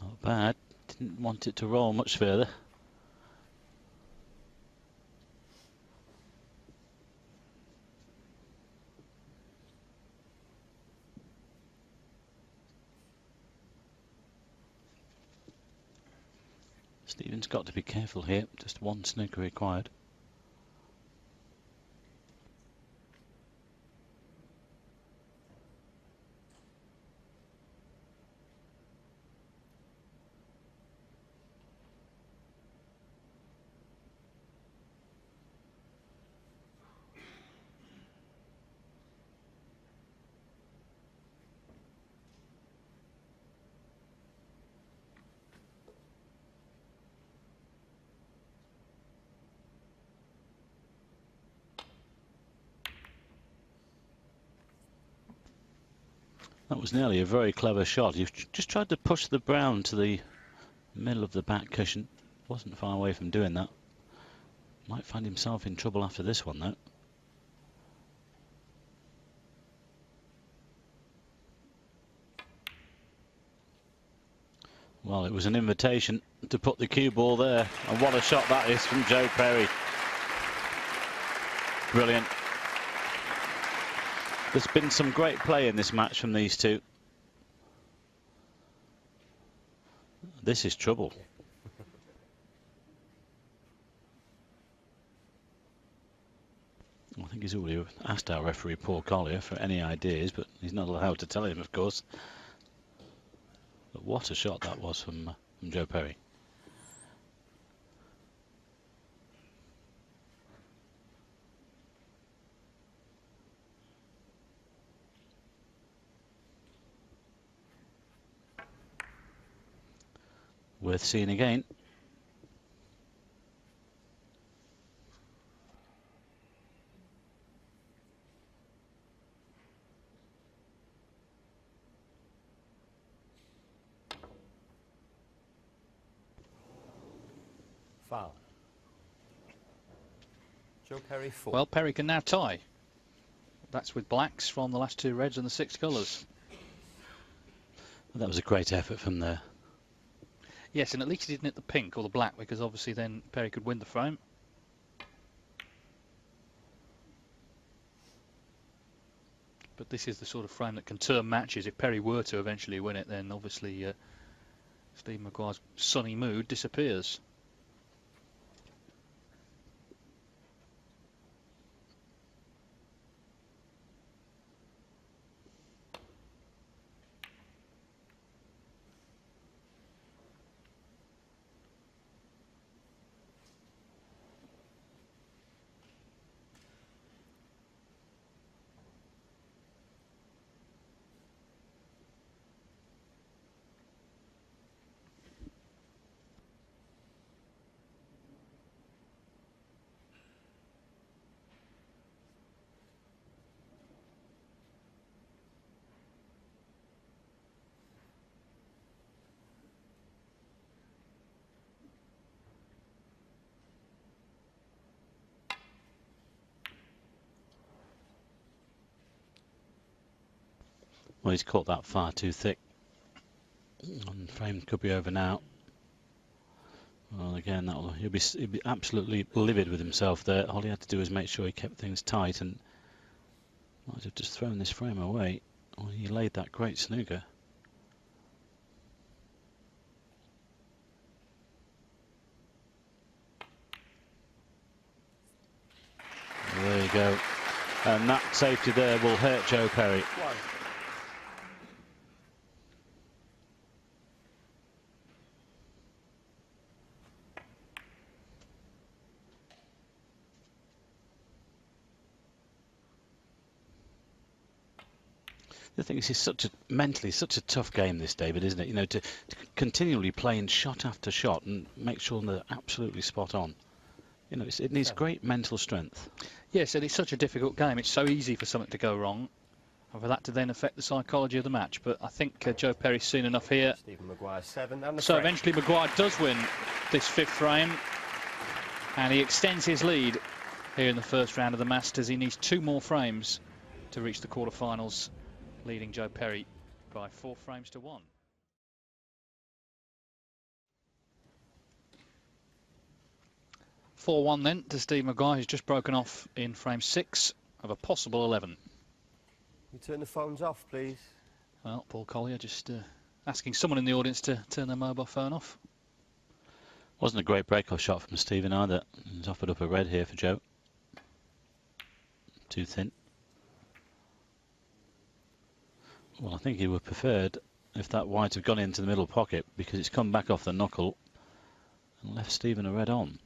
Not bad. Didn't want it to roll much further. Stephen's got to be careful here. Just one snooker required. That was nearly a very clever shot. You've just tried to push the brown to the middle of the back cushion. Wasn't far away from doing that. Might find himself in trouble after this one, though. Well, it was an invitation to put the cue ball there. And what a shot that is from Joe Perry. Brilliant. There's been some great play in this match from these two. This is trouble. I think he's already asked our referee, Paul Collier, for any ideas, but he's not allowed to tell him, of course. But what a shot that was from Joe Perry. Worth seeing again. Foul. Joe Perry 4. Well, Perry can now tie. That's with blacks from the last two reds and the 6 colours. Well, that was a great effort from there. Yes, and at least he didn't hit the pink or the black, because obviously then Perry could win the frame. But this is the sort of frame that can turn matches. If Perry were to eventually win it, then obviously Steve Maguire's sunny mood disappears. Well, he's caught that far too thick. And the frame could be over now. Well, again, he'll be absolutely livid with himself there. All he had to do was make sure he kept things tight, and might have just thrown this frame away. Well, he laid that great snooker. Well, there you go. And that safety there will hurt Joe Perry. The thing is, it's mentally such a tough game, this, David, isn't it? You know, to continually playing shot after shot and make sure they're absolutely spot on. You know, it needs great mental strength. Yes, and it's such a difficult game. It's so easy for something to go wrong, and for that to then affect the psychology of the match. But I think Joe Perry's seen enough here. Stephen Maguire 7 and the So frame. eventually Maguire does win this 5th frame, and he extends his lead here in the first round of the Masters. He needs 2 more frames to reach the quarterfinals, leading Joe Perry by 4 frames to 1. (4-1) then to Steve Maguire, who's just broken off in frame 6 of a possible 11. You turn the phones off, please. Well, Paul Collier just asking someone in the audience to turn their mobile phone off. Wasn't a great break-off shot from Stephen either. He's offered up a red here for Joe. Too thin. Well, I think he would have preferred if that white had gone into the middle pocket, because it's come back off the knuckle and left Stephen a red on.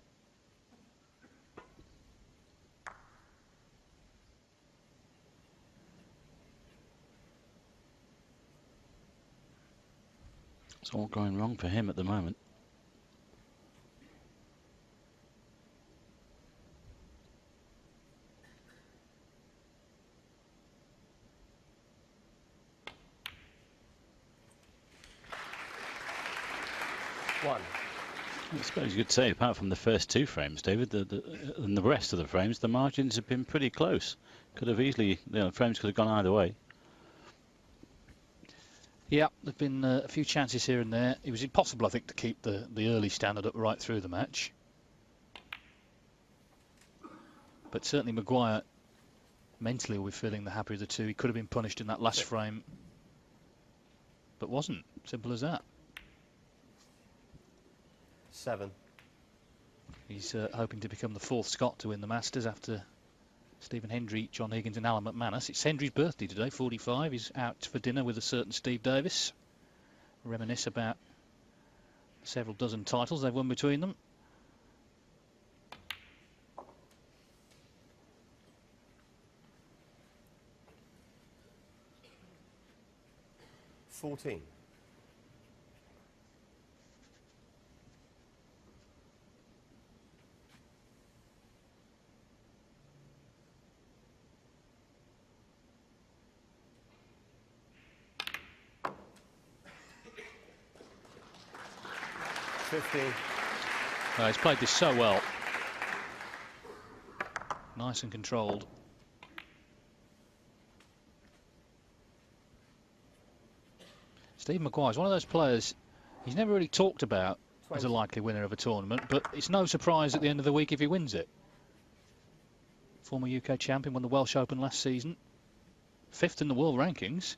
It's all going wrong for him at the moment. I suppose you could say, apart from the first 2 frames, David, and the rest of the frames, the margins have been pretty close. Could have easily, frames could have gone either way. Yeah, there've been a few chances here and there. It was impossible, I think, to keep the early standard up right through the match. But certainly Maguire mentally will be feeling the happier of the 2. He could have been punished in that last frame, but wasn't. Simple as that. 7. He's hoping to become the 4th Scot to win the Masters after Stephen Hendry, John Higgins and Alan McManus. It's Hendry's birthday today, 45. He's out for dinner with a certain Steve Davis. Reminisce about several dozen titles they've won between them. $14. $15. He's played this so well. Nice and controlled. Steve Maguire is one of those players he's never really talked about as a likely winner of a tournament, but it's no surprise at the end of the week if he wins it. Former UK champion, won the Welsh Open last season. 5th in the world rankings.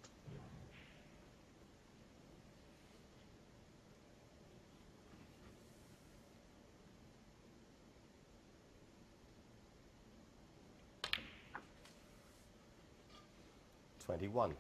'21.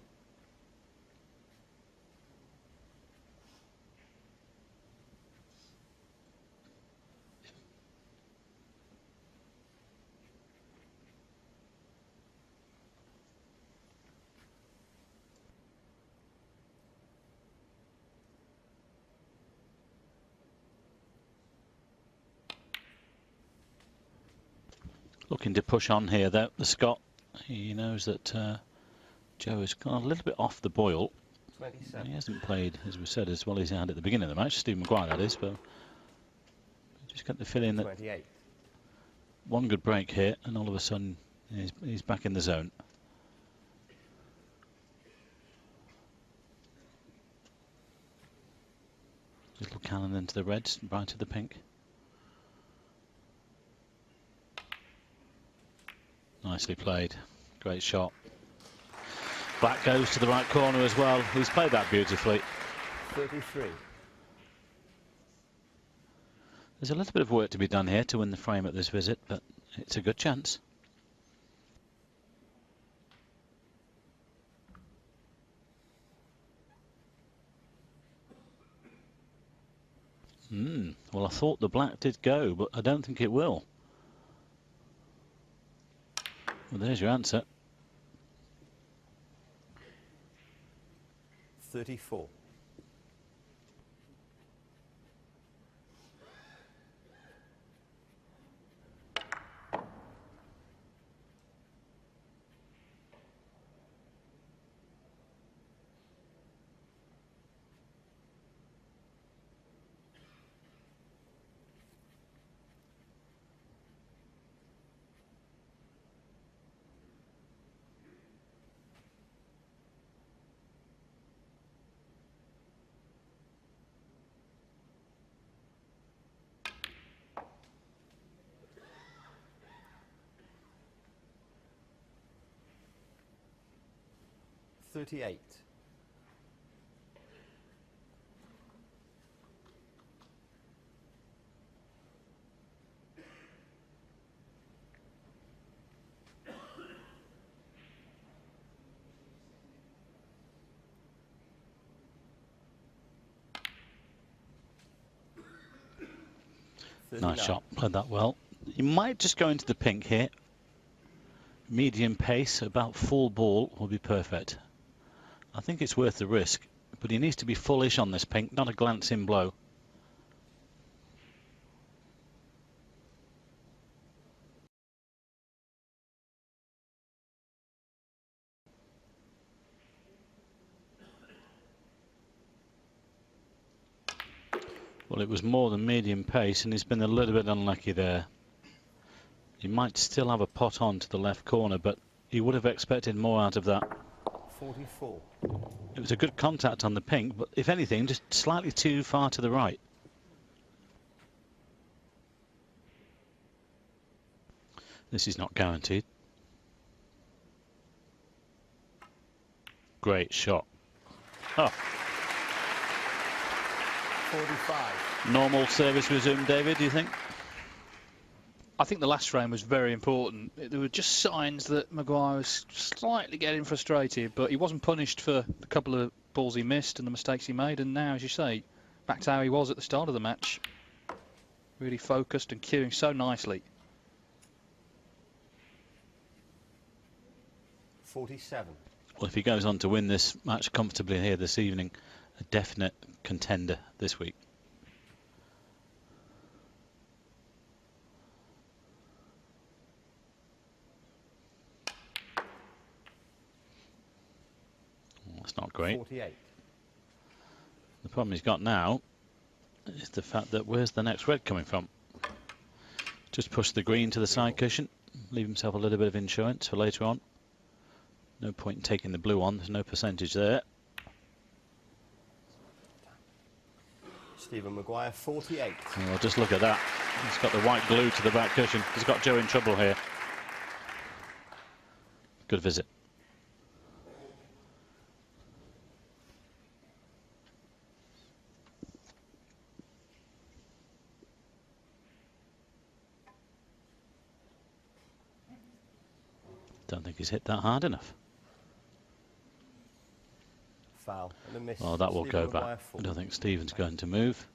Looking to push on here, though, the Scot. He knows that Joe has gone a little bit off the boil. 27. He hasn't played, as we said, as well as he had at the beginning of the match. Steve Maguire, that is, but just got the feeling that 28. one good break here, and all of a sudden he's back in the zone. Little cannon into the reds, right to the pink. Nicely played. Great shot. Black goes to the right corner as well. He's played that beautifully. 33. There's a little bit of work to be done here to win the frame at this visit, but it's a good chance. Well, I thought the black did go, but I don't think it will. Well, there's your answer. 34. $38. Nice shot, played that well. You might just go into the pink here. Medium pace, about full ball will be perfect. I think it's worth the risk, but he needs to be fullish on this pink, not a glancing blow. Well, it was more than medium pace, and he's been a little bit unlucky there. He might still have a pot on to the left corner, but he would have expected more out of that. 44. It was a good contact on the pink, but if anything, just slightly too far to the right. This is not guaranteed. Great shot. Oh. 45. Normal service resumed, David, do you think? I think the last frame was very important. There were just signs that Maguire was slightly getting frustrated, but he wasn't punished for the couple of balls he missed and the mistakes he made. And now, as you say, back to how he was at the start of the match. Really focused and cueing so nicely. 47. Well, if he goes on to win this match comfortably here this evening, a definite contender this week. That's not great. 48. The problem he's got now is the fact that where's the next red coming from? Just push the green to the side cushion. Leave himself a little bit of insurance for later on. No point in taking the blue on. There's no percentage there. Stephen Maguire, 48. Well, just look at that. He's got the white glue to the back cushion. He's got Joe in trouble here. Good visit. Don't think he's hit that hard enough. Foul and a miss. Well, that will Stephen go Maguire, back. 40. I don't think Stephen's going to move.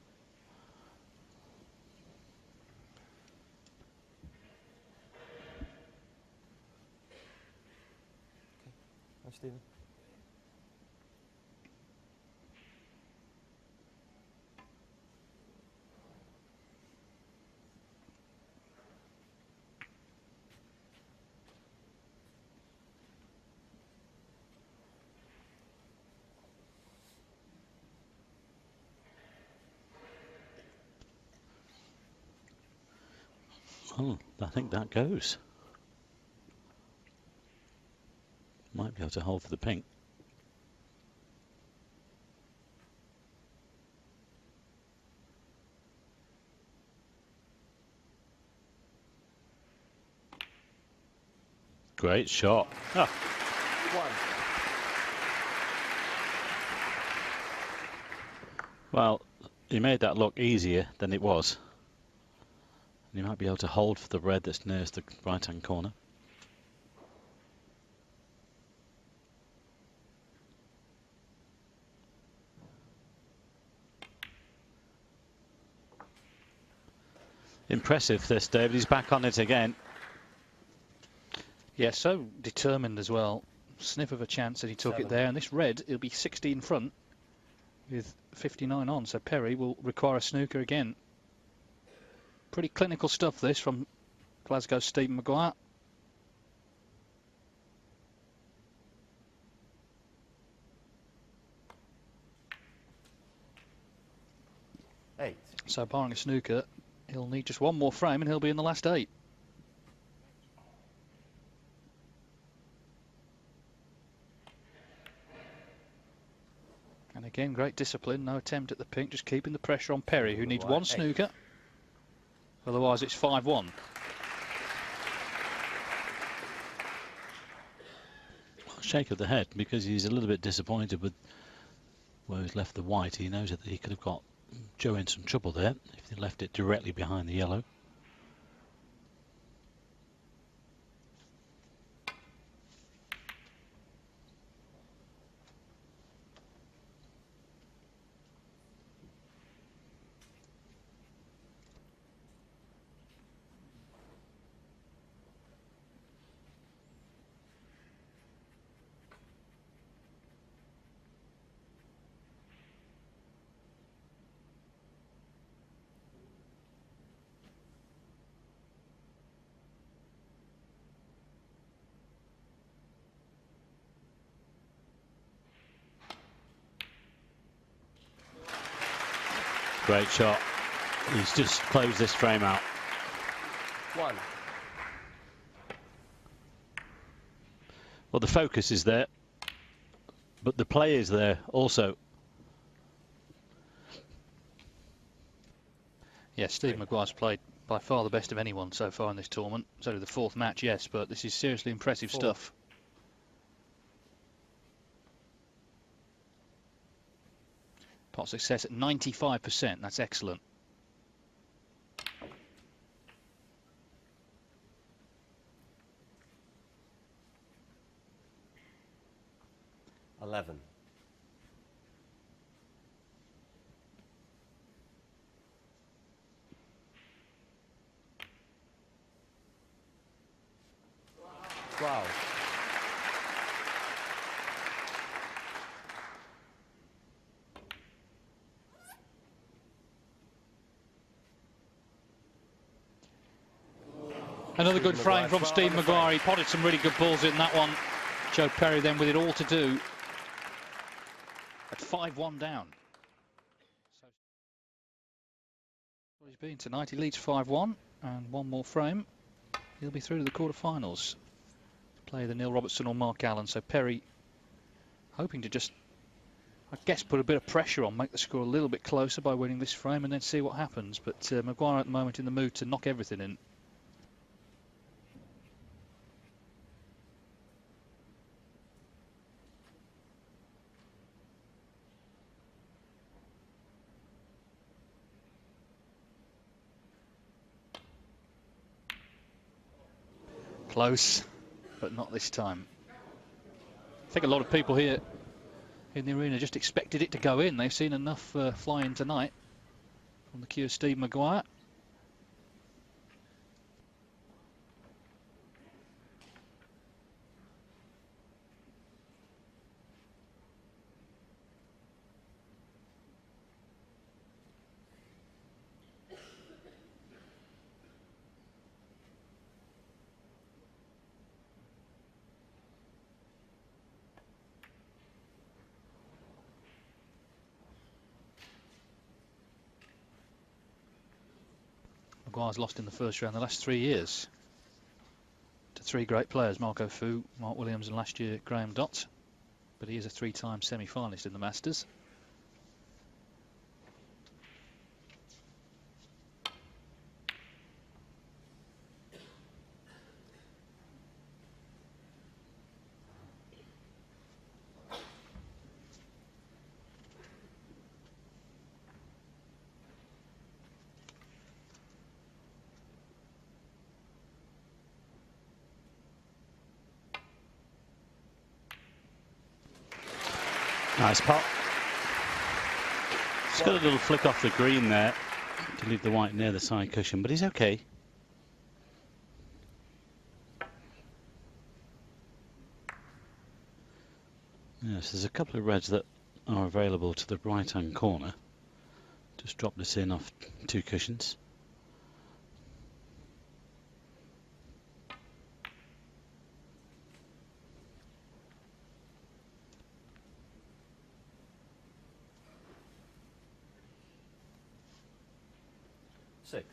Hi, Stephen. Oh, I think that goes. Might be able to hold for the pink. Great shot. Oh. Well, he made that look easier than it was. You might be able to hold for the red that's nearest the right-hand corner. Impressive this, David. He's back on it again. Yeah, so determined as well. Sniff of a chance that he took it there. And this red, it'll be 60 in front with 59 on. So Perry will require a snooker again. Pretty clinical stuff, this, from Glasgow's Stephen Maguire. So barring a snooker, he'll need just one more frame and he'll be in the last 8. And again, great discipline, no attempt at the pink, just keeping the pressure on Perry, who needs one snooker. Otherwise, it's 5-1. Shake of the head, because he's a little bit disappointed with where he's left the white. He knows that he could have got Joe in some trouble there if he left it directly behind the yellow. Great shot. He's just closed this frame out. 1. Well, the focus is there, but the play is there also. Yeah, Steve Maguire's played by far the best of anyone so far in this tournament. It's only the 4th match, yes, but this is seriously impressive stuff. Pot success at 95%. That's excellent. $11. $12. Another good frame from Steve Maguire. He potted some really good balls in that one. Joe Perry then with it all to do at 5-1 down. So he's been tonight. He leads 5-1. And one more frame. He'll be through to the quarterfinals. Play the Neil Robertson or Mark Allen. So Perry hoping to just, I guess, put a bit of pressure on, make the score a little bit closer by winning this frame and then see what happens. But Maguire at the moment in the mood to knock everything in. Close, but not this time. I think a lot of people here in the arena just expected it to go in. They've seen enough flying tonight from the cue Steve Maguire. Maguire's lost in the first round the last 3 years to 3 great players, Marco Fu, Mark Williams and last year Graham Dott. But he is a 3-time semi-finalist in the Masters. Nice pot. Just got a little flick off the green there to leave the white near the side cushion, but he's okay. Yes, there's a couple of reds that are available to the right hand corner. Just drop this in off 2 cushions. Six.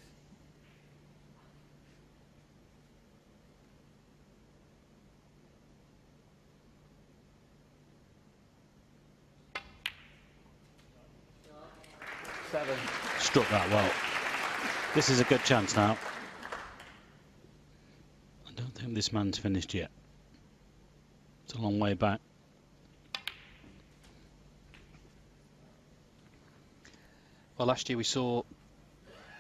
Seven. Struck that well. This is a good chance now. I don't think this man's finished yet. It's a long way back. Well, last year we saw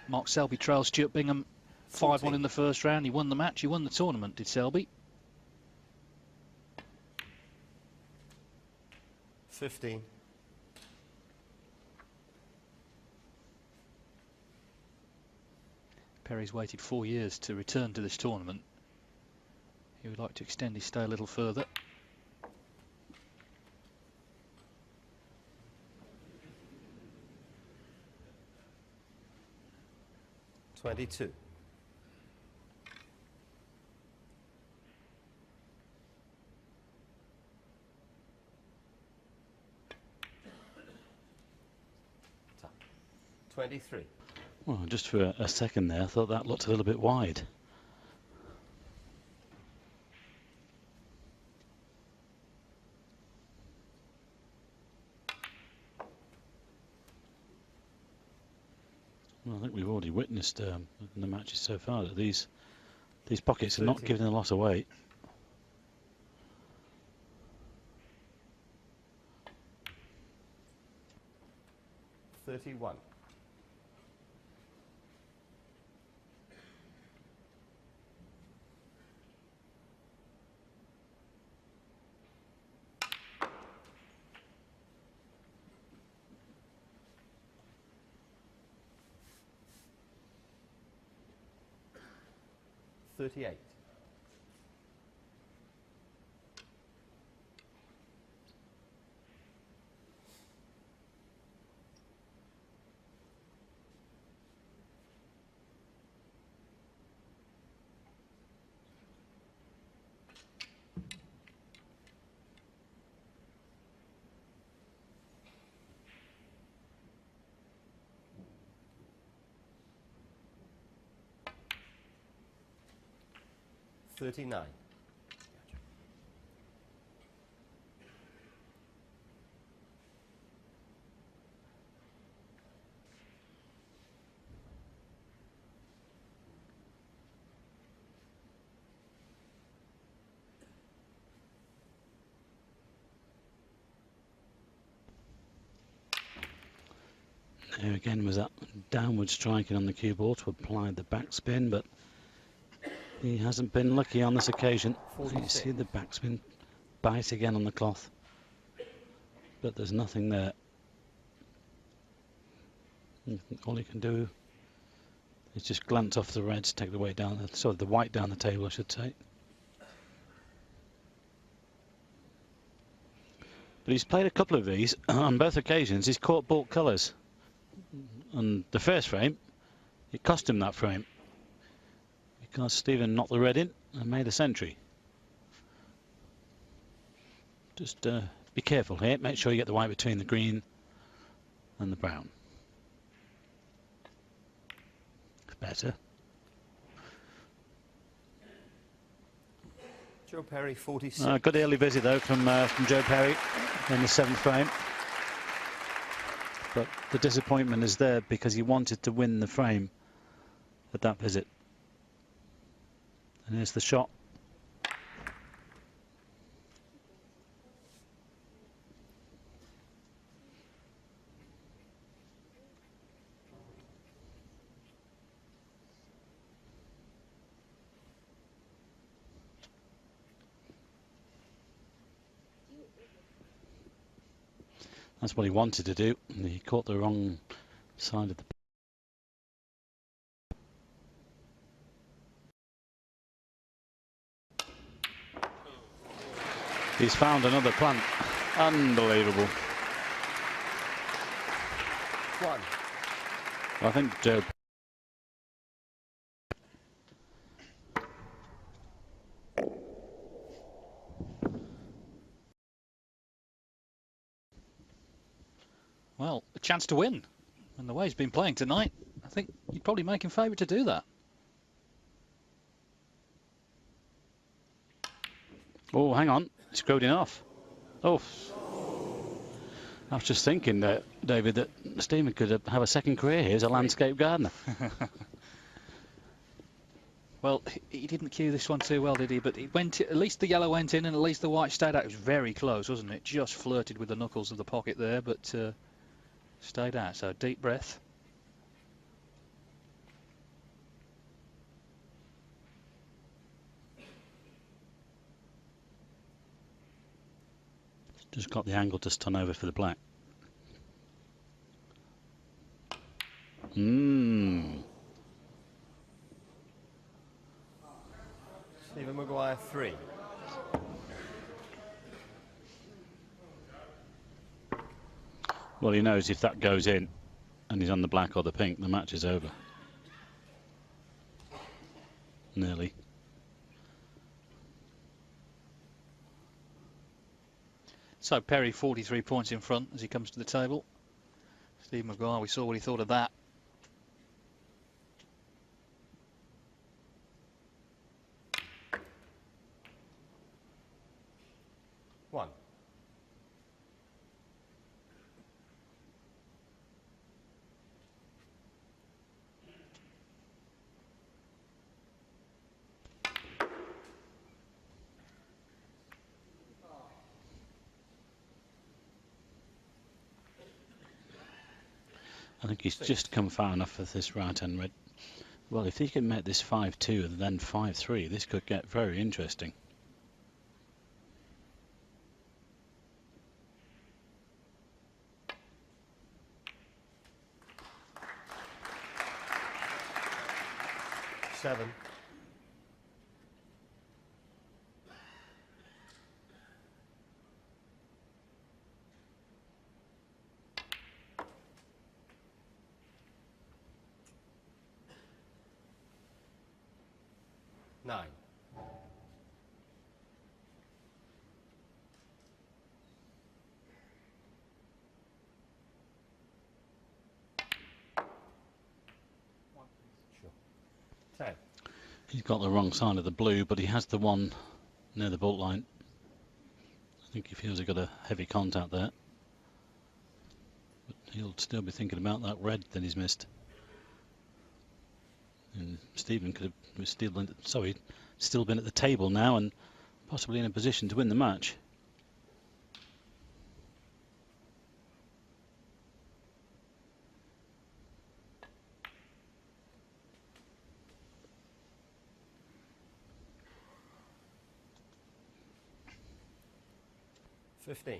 Mark Selby trail Stuart Bingham 5-1 in the first round. He won the match, he won the tournament, did Selby. 15. Perry's waited 4 years to return to this tournament. He would like to extend his stay a little further. $22. Tap. 23. Well, just for a second there, I thought that looked a little bit wide. Well, I think we've already witnessed in the matches so far that these pockets are not giving a lot away. $31. $38. 39. There again was that downward striking on the cue ball to apply the backspin, but he hasn't been lucky on this occasion. You see the backspin bite again on the cloth, but there's nothing there. All he can do is just glance off the reds, take the weight down, sorry, the white down the table, I should say. But he's played a couple of these. On both occasions, he's caught baulk colours. And the first frame, it cost him that frame because Stephen knocked the red in and made a century. Just be careful here. Make sure you get the white between the green and the brown. Better. Joe Perry, 46. Good early visit though from Joe Perry in the 7th frame. But the disappointment is there because he wanted to win the frame at that visit. And here's the shot. That's what he wanted to do. He caught the wrong side of the... He's found another plant. Unbelievable. 1. I think Joe... Well, a chance to win. And the way he's been playing tonight, I think you'd probably make him favourite to do that. Oh, hang on. He screwed it off. Oh. I was just thinking, David, that Stephen could have a second career here as a landscape gardener. Well, he didn't cue this one too well, did he? But it went, at least the yellow went in and at least the white stayed out. It was very close, wasn't it? Just flirted with the knuckles of the pocket there, but stayed out. So deep breath. Just got the angle to stun over for the black. Stephen Maguire, 3. Well, he knows if that goes in and he's on the black or the pink, the match is over. Nearly. So Perry 43 points in front as he comes to the table. Steve Maguire, we saw what he thought of that. One. I think he's just come far enough with this right-hand red. Well, if he can make this 5-2 and then 5-3, this could get very interesting. Seven. Nine. Sure. 10. He's got the wrong side of the blue, but he has the one near the bolt line. I think he feels he got a heavy contact there. But he'll still be thinking about that red that he's missed. And Stephen could have still been at the table now and possibly in a position to win the match. $15.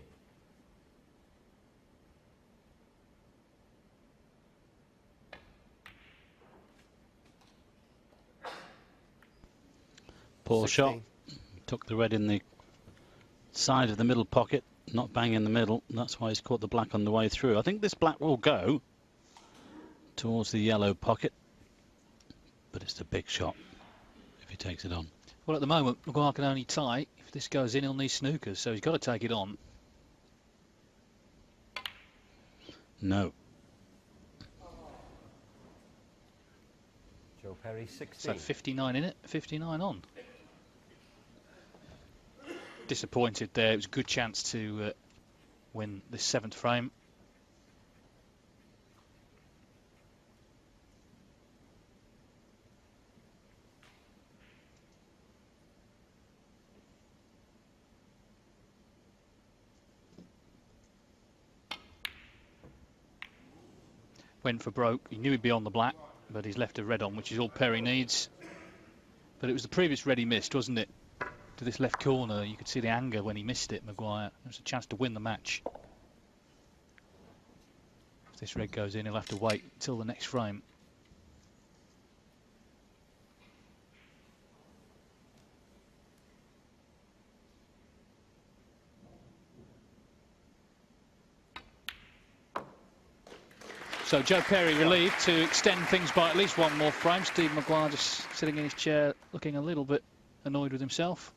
Poor shot. Took the red in the side of the middle pocket, not bang in the middle. That's why he's caught the black on the way through. I think this black will go towards the yellow pocket, but it's a big shot if he takes it on. Well, at the moment, Maguire can only tie. If this goes in, he'll need snookers, so he's got to take it on. No. Joe Perry, 16. So 59 in it, 59 on. Disappointed there. It was a good chance to win this 7th frame. Went for broke. He knew he'd be on the black, but he's left a red on, which is all Perry needs. But it was the previous red he missed, wasn't it? To this left corner, you could see the anger when he missed it, Maguire. There was a chance to win the match. If this red goes in, he'll have to wait until the next frame. So Joe Perry relieved to extend things by at least one more frame. Steve Maguire just sitting in his chair looking a little bit annoyed with himself.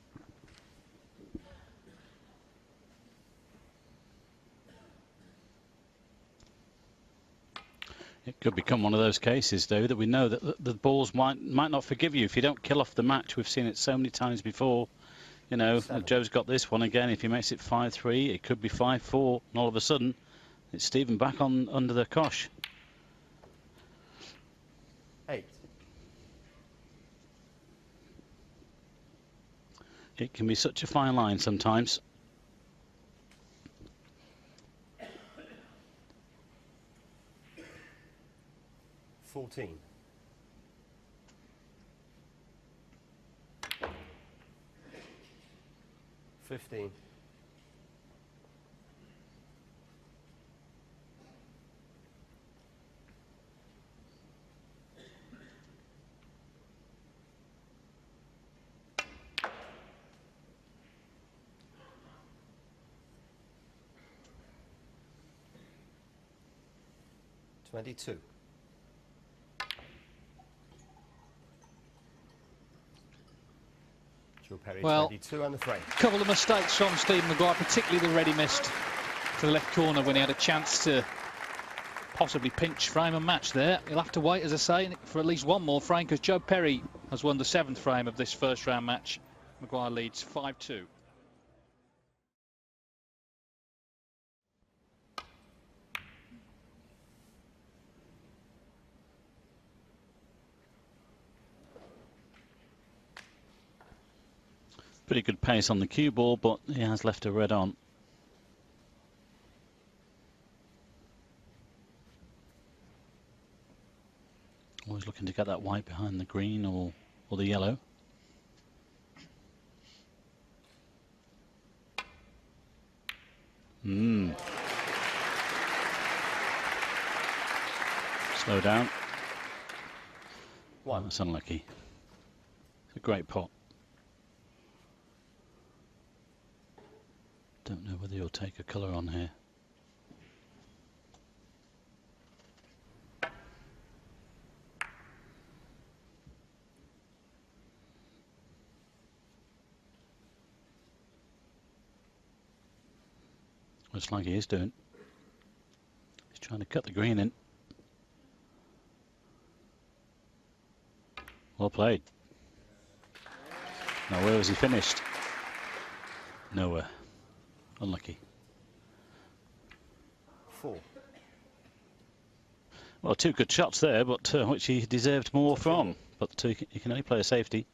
It could become one of those cases, though, that we know that the balls might not forgive you if you don't kill off the match. We've seen it so many times before. You know, Joe's got this one again. If he makes it 5-3, it could be 5-4, and all of a sudden, it's Stephen back on under the cosh. 8. It can be such a fine line sometimes. $14. $15. $22. Joe Perry, well, 22 on the frame. A couple of mistakes from Steve Maguire, particularly the red he missed to the left corner when he had a chance to possibly pinch frame and match there. He'll have to wait, as I say, for at least one more frame, because Joe Perry has won the 7th frame of this first round match. Maguire leads 5-2. Pretty good pace on the cue ball, but he has left a red on. Always looking to get that white behind the green or the yellow. Slow down. One. That's unlucky. It's a great pot. Don't know whether you'll take a colour on here. Looks like he is doing. He's trying to cut the green in. Well played. Now, where was he finished? Nowhere. Unlucky. 4. Well, 2 good shots there, but which he deserved more from. But he can only play a safety.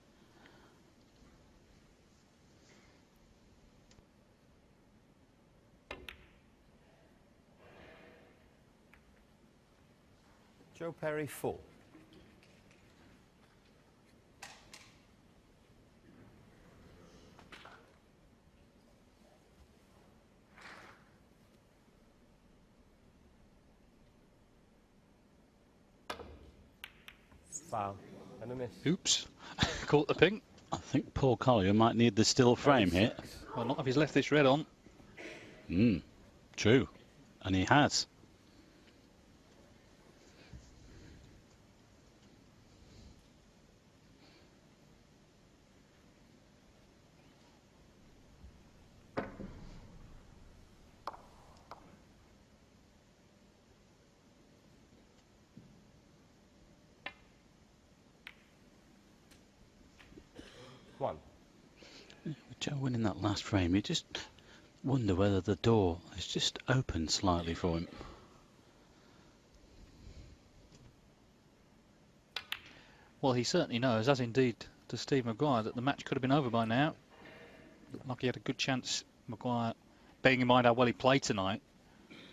Joe Perry, 4. Foul and a miss. Oops. Caught the pink. I think Paul Collier might need the still frame here. Well, not if he's left this red on. True. And he has. With Joe winning that last frame, you just wonder whether the door is just opened slightly for him. Well, he certainly knows, as indeed does Steve Maguire, that the match could have been over by now. Looked like he had a good chance, Maguire, bearing in mind how well he played tonight,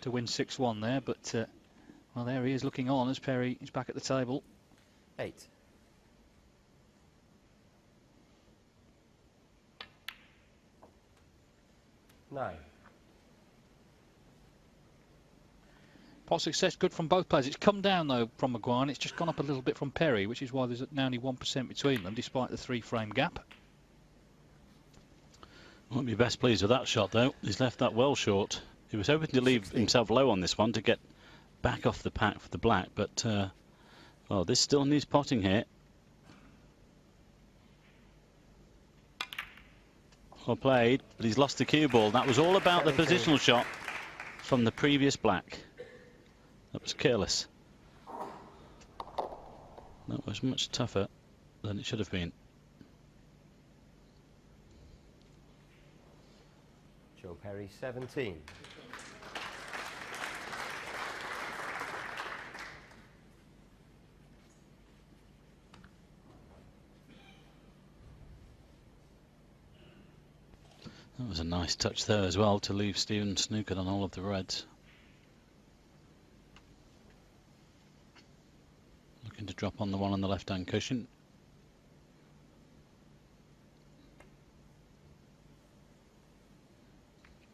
to win 6-1 there. But, well, there he is looking on as Perry is back at the table. 8. 9. Pot success good from both players. It's come down, though, from Maguire, and it's just gone up a little bit from Perry, which is why there's now only 1% between them, despite the 3-frame gap. Won't be best pleased with that shot, though. He's left that well short. He was hoping to leave himself low on this one to get back off the pack for the black, but, well, this still needs potting here. Well played, but he's lost the cue ball. That was all about the positional shot from the previous black. That was careless. That was much tougher than it should have been. Joe Perry, 17. That was a nice touch there as well to leave Stephen snookered on all of the reds. Looking to drop on the one on the left-hand cushion.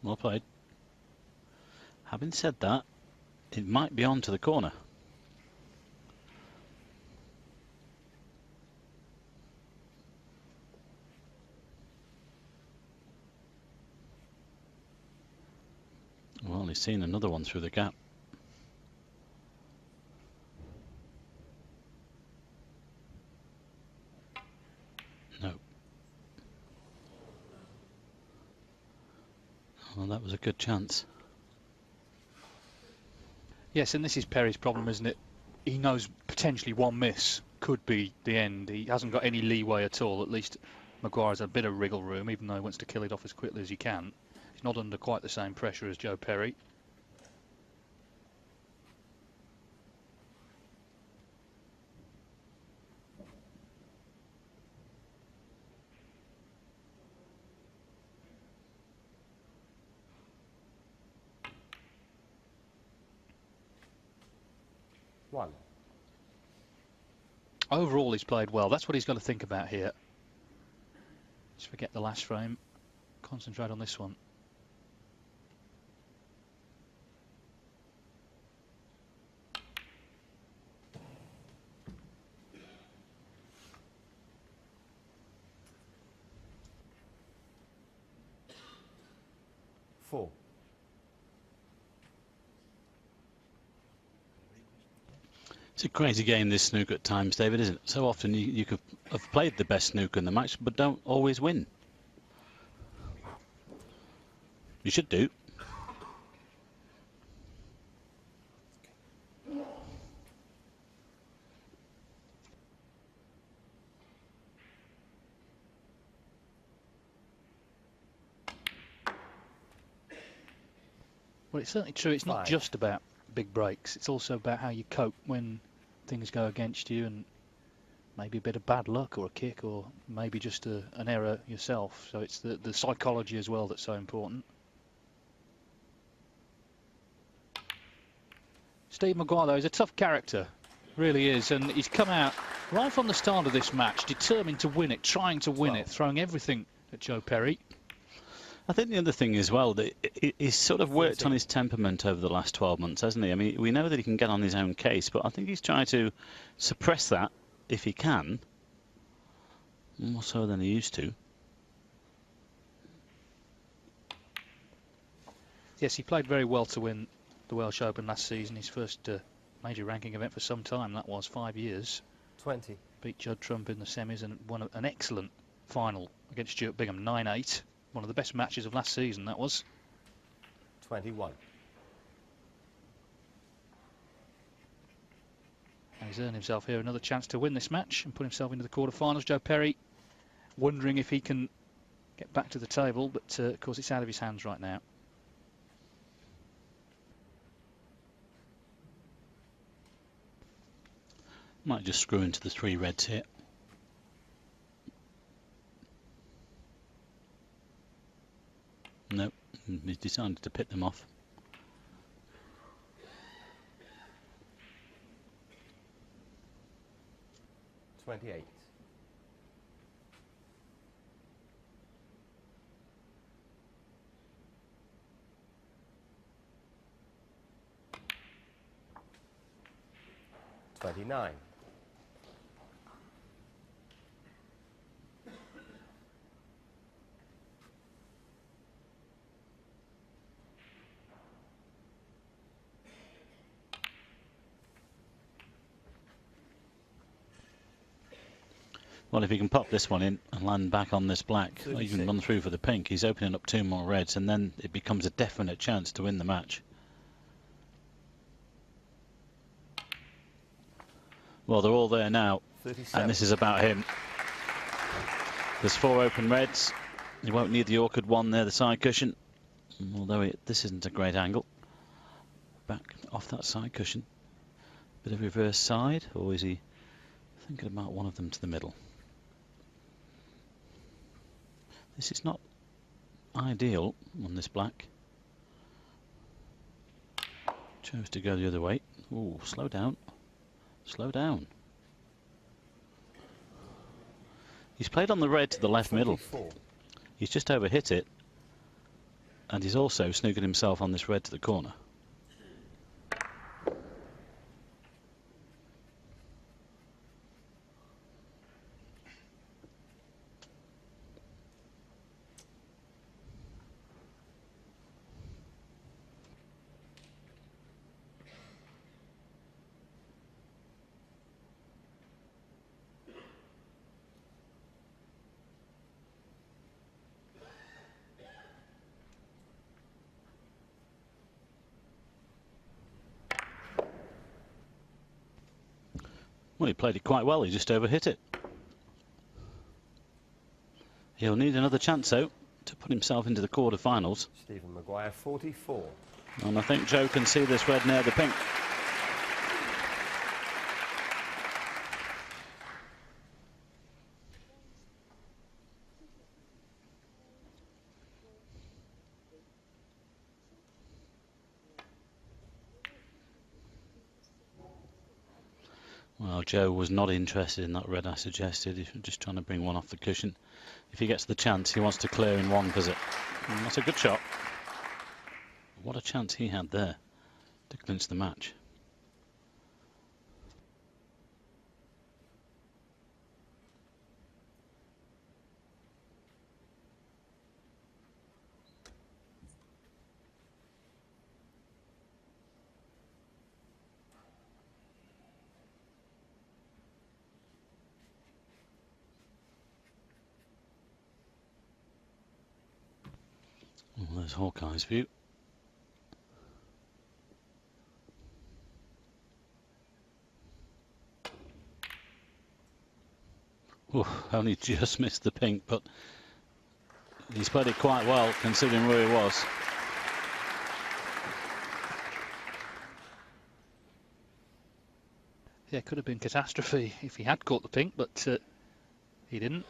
Well played. Having said that, it might be on to the corner. Well, he's seen another one through the gap. No. Well, that was a good chance. Yes, and this is Perry's problem, isn't it? He knows potentially one miss could be the end. He hasn't got any leeway at all. At least Maguire's a bit of wriggle room, even though he wants to kill it off as quickly as he can. He's not under quite the same pressure as Joe Perry. Overall, he's played well. That's what he's got to think about here. Just forget the last frame. Concentrate on this one. Four. It's a crazy game, this snooker at times, David, isn't it? So often you could have played the best snooker in the match, but don't always win. You should do. Well, it's certainly true. It's not just about big breaks. It's also about how you cope when things go against you, and maybe a bit of bad luck or a kick, or maybe just an error yourself. So it's the psychology as well that's so important. Steve Maguire, though, is a tough character, really is, and he's come out right from the start of this match determined to win it, trying to win it, throwing everything at Joe Perry. I think the other thing as well, that he's sort of worked on his temperament over the last 12 months, hasn't he? I mean, we know that he can get on his own case, but I think he's trying to suppress that if he can, more so than he used to. Yes, he played very well to win the Welsh Open last season, his first major ranking event for some time. That was 5 years. 20. Beat Judd Trump in the semis and won an excellent final against Stuart Bingham, 9-8. One of the best matches of last season, that was. 21. And he's earned himself here another chance to win this match and put himself into the quarterfinals. Joe Perry wondering if he can get back to the table, but of course it's out of his hands right now. Might just screw into the 3 reds here. Nope, he's decided to pit them off. $28. $29. Well, if he can pop this one in and land back on this black, or even 36. run through for the pink, he's opening up 2 more reds, and then it becomes a definite chance to win the match. Well, they're all there now, 37. and this is about him. There's 4 open reds. He won't need the awkward one there, the side cushion, although this isn't a great angle. Back off that side cushion. Bit of reverse side, or is he thinking about one of them to the middle? This is not ideal on this black. Chose to go the other way. Ooh, slow down. Slow down. He's played on the red to the left 24. middle. He's just overhit it. And he's also snookered himself on this red to the corner. Well, he played it quite well. He just overhit it. He'll need another chance, though, to put himself into the quarterfinals. Stephen Maguire, 44. And I think Joe can see this red near the pink. Well, Joe was not interested in that red I suggested. He's just trying to bring one off the cushion. If he gets the chance, he wants to clear in one because that's a good shot. What a chance he had there to clinch the match. Well, there's Hawkeye's view. Ooh, only just missed the pink, but he's played it quite well considering where he was. Yeah, it could have been catastrophe if he had caught the pink, but he didn't.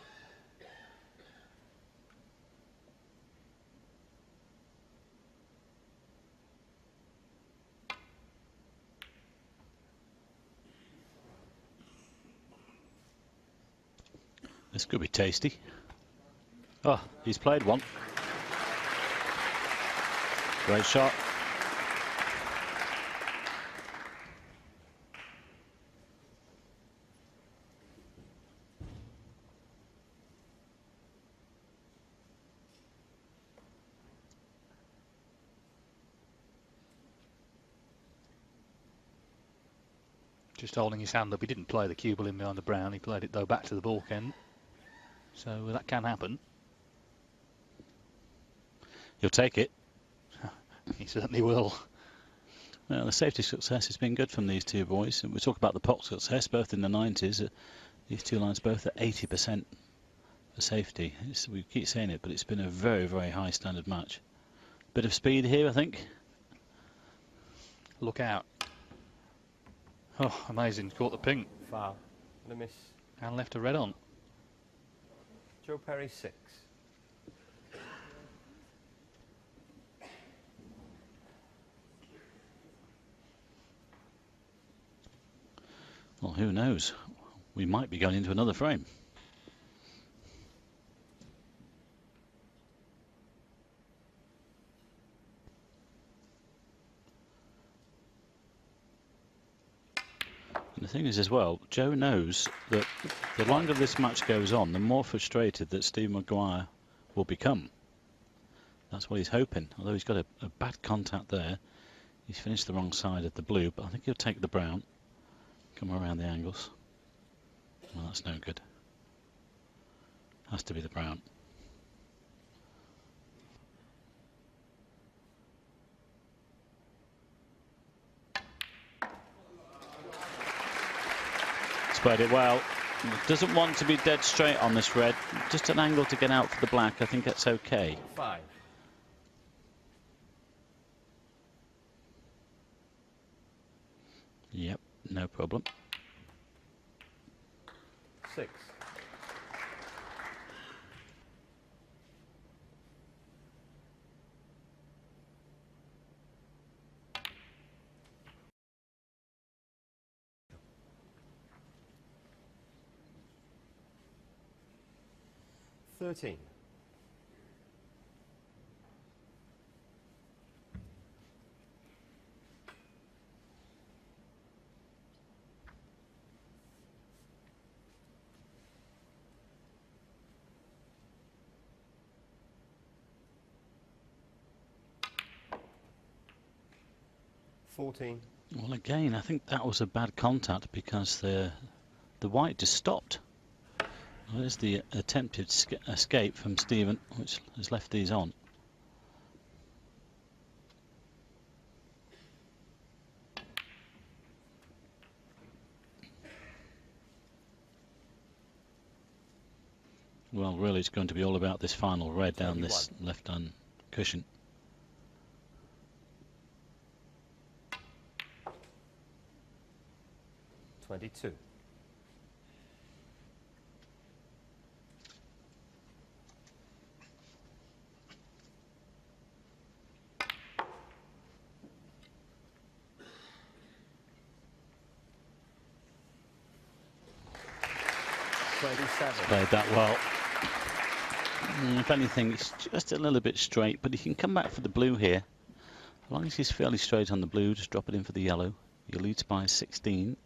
This could be tasty. Oh, he's played one. Great shot. Just holding his hand up. He didn't play the cue ball in behind the brown. He played it, though, back to the balk end. So that can happen. He'll take it. He certainly will. Well, the safety success has been good from these two boys. And we talk about the pot success, both in the 90s. These two lines both at 80% for safety. We keep saying it, but it's been a very, very high standard match. Bit of speed here, I think. Look out. Oh, amazing. Caught the pink. Foul. And a miss. And left a red on. Joe Perry 6. Well, who knows? We might be going into another frame. And the thing is as well, Joe knows that the longer this match goes on, the more frustrated that Steve Maguire will become. That's what he's hoping. Although he's got a bad contact there. He's finished the wrong side of the blue, but I think he'll take the brown. Come around the angles. Well, that's no good. Has to be the brown. He's played it well. Doesn't want to be dead straight on this red. Just an angle to get out for the black. I think that's okay. 5. Yep, no problem. 6. $13. $14. Well, again, I think that was a bad contact because the white just stopped. Well, there's the attempted escape from Stephen, which has left these on. Well, really, it's going to be all about this final red down this left-hand cushion. $22. Played that well. If anything, it's just a little bit straight, but he can come back for the blue here. As long as he's fairly straight on the blue, just drop it in for the yellow. He leads by 16.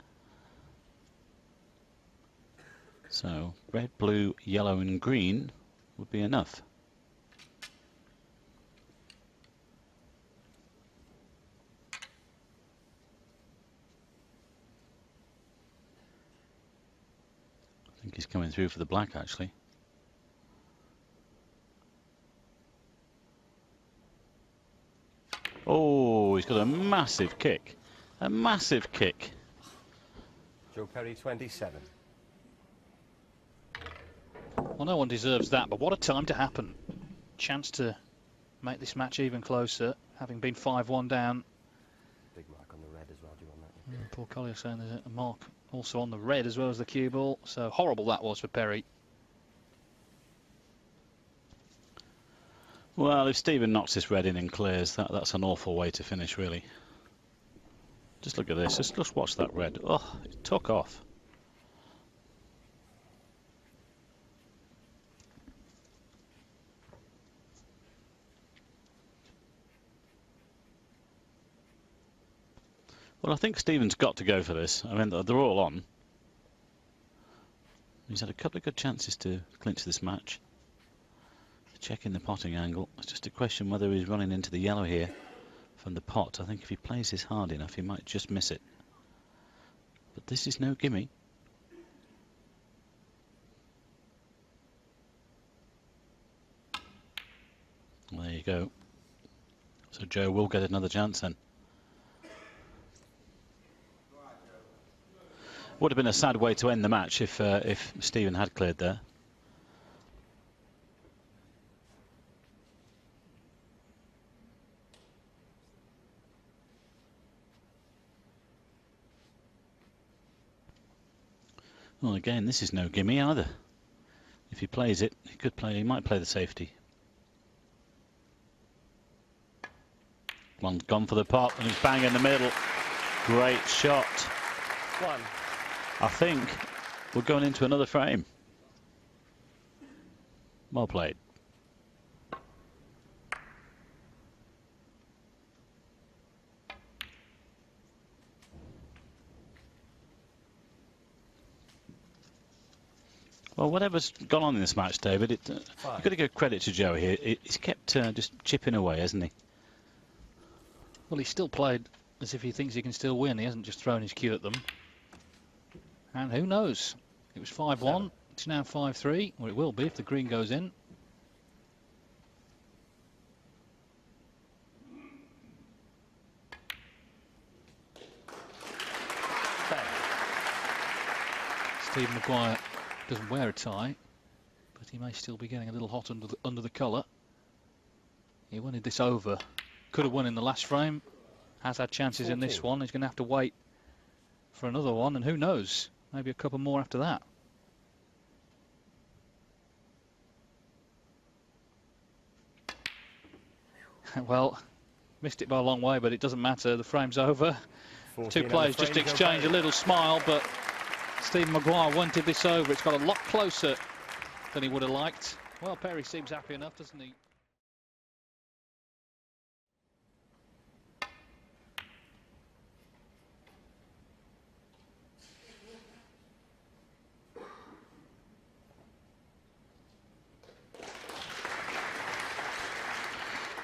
So red, blue, yellow and green would be enough. I think he's coming through for the black, actually. Oh, he's got a massive kick. A massive kick. Joe Perry 27. Well, no one deserves that, but what a time to happen. Chance to make this match even closer, having been 5-1 down. Big mark on the red as well. Do you want Paul Collier saying there's a mark also on the red as well as the cue ball. So horrible that was for Perry. Well, if Stephen knocks this red in and clears, that's an awful way to finish, really. Just look at this. Just watch that red. Oh, it took off. Well, I think Stephen's got to go for this. I mean, they're all on. He's had a couple of good chances to clinch this match. Checking the potting angle. It's just a question whether he's running into the yellow here from the pot. I think if he plays this hard enough, he might just miss it. But this is no gimme. Well, there you go. So Joe will get another chance then. Would have been a sad way to end the match if Stephen had cleared there. Well, again, this is no gimme either. If he plays it, he might play the safety. One gone for the pot and he's bang in the middle. Great shot. One. I think we're going into another frame. Well played. Well, whatever's gone on in this match, David, you've got to give credit to Joe here. He's kept just chipping away, hasn't he? Well, he's still played as if he thinks he can still win. He hasn't just thrown his cue at them. And who knows? It was 5-1. It's now 5-3. Or it will be if the green goes in. Stephen Maguire doesn't wear a tie, but he may still be getting a little hot under the collar. He wanted this over. Could have won in the last frame. Has had chances in this one. He's going to have to wait for another one, and who knows? Maybe a couple more after that. Well, missed it by a long way, but it doesn't matter. The frame's over. Two players just exchange a little smile, but Stephen Maguire wanted this over. It's got a lot closer than he would have liked. Well, Perry seems happy enough, doesn't he?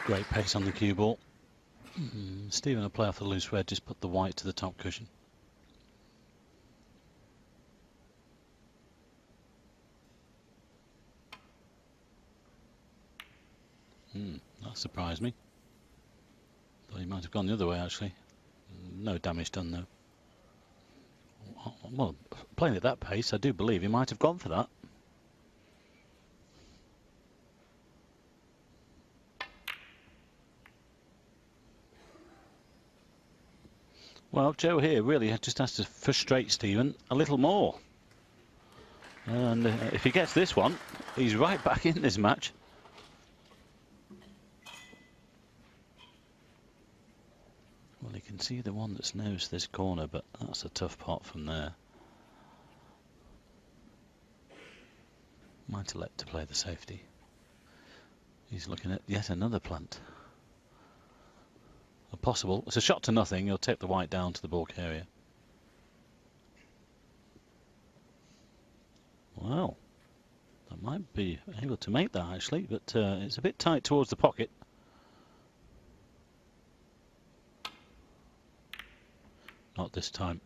Great pace on the cue ball. Stephen will play off the loose red, just put the white to the top cushion. That surprised me. Thought he might have gone the other way, actually. No damage done, though. Well, playing at that pace, I do believe he might have gone for that. Well, Joe here really just has to frustrate Stephen a little more. And if he gets this one, he's right back in this match. Well, you can see the one that's nose this corner, but that's a tough pot from there. Might elect to play the safety. He's looking at yet another plant. Possible. It's a shot to nothing. He'll take the white down to the baulk area. Well, that might be able to make that actually, but it's a bit tight towards the pocket. Not this time.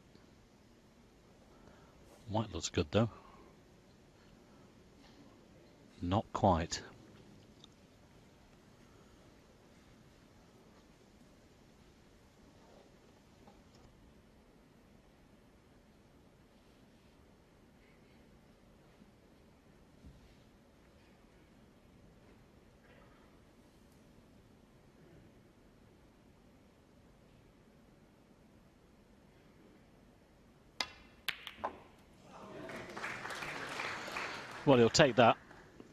White looks good though. Not quite. Well, he'll take that,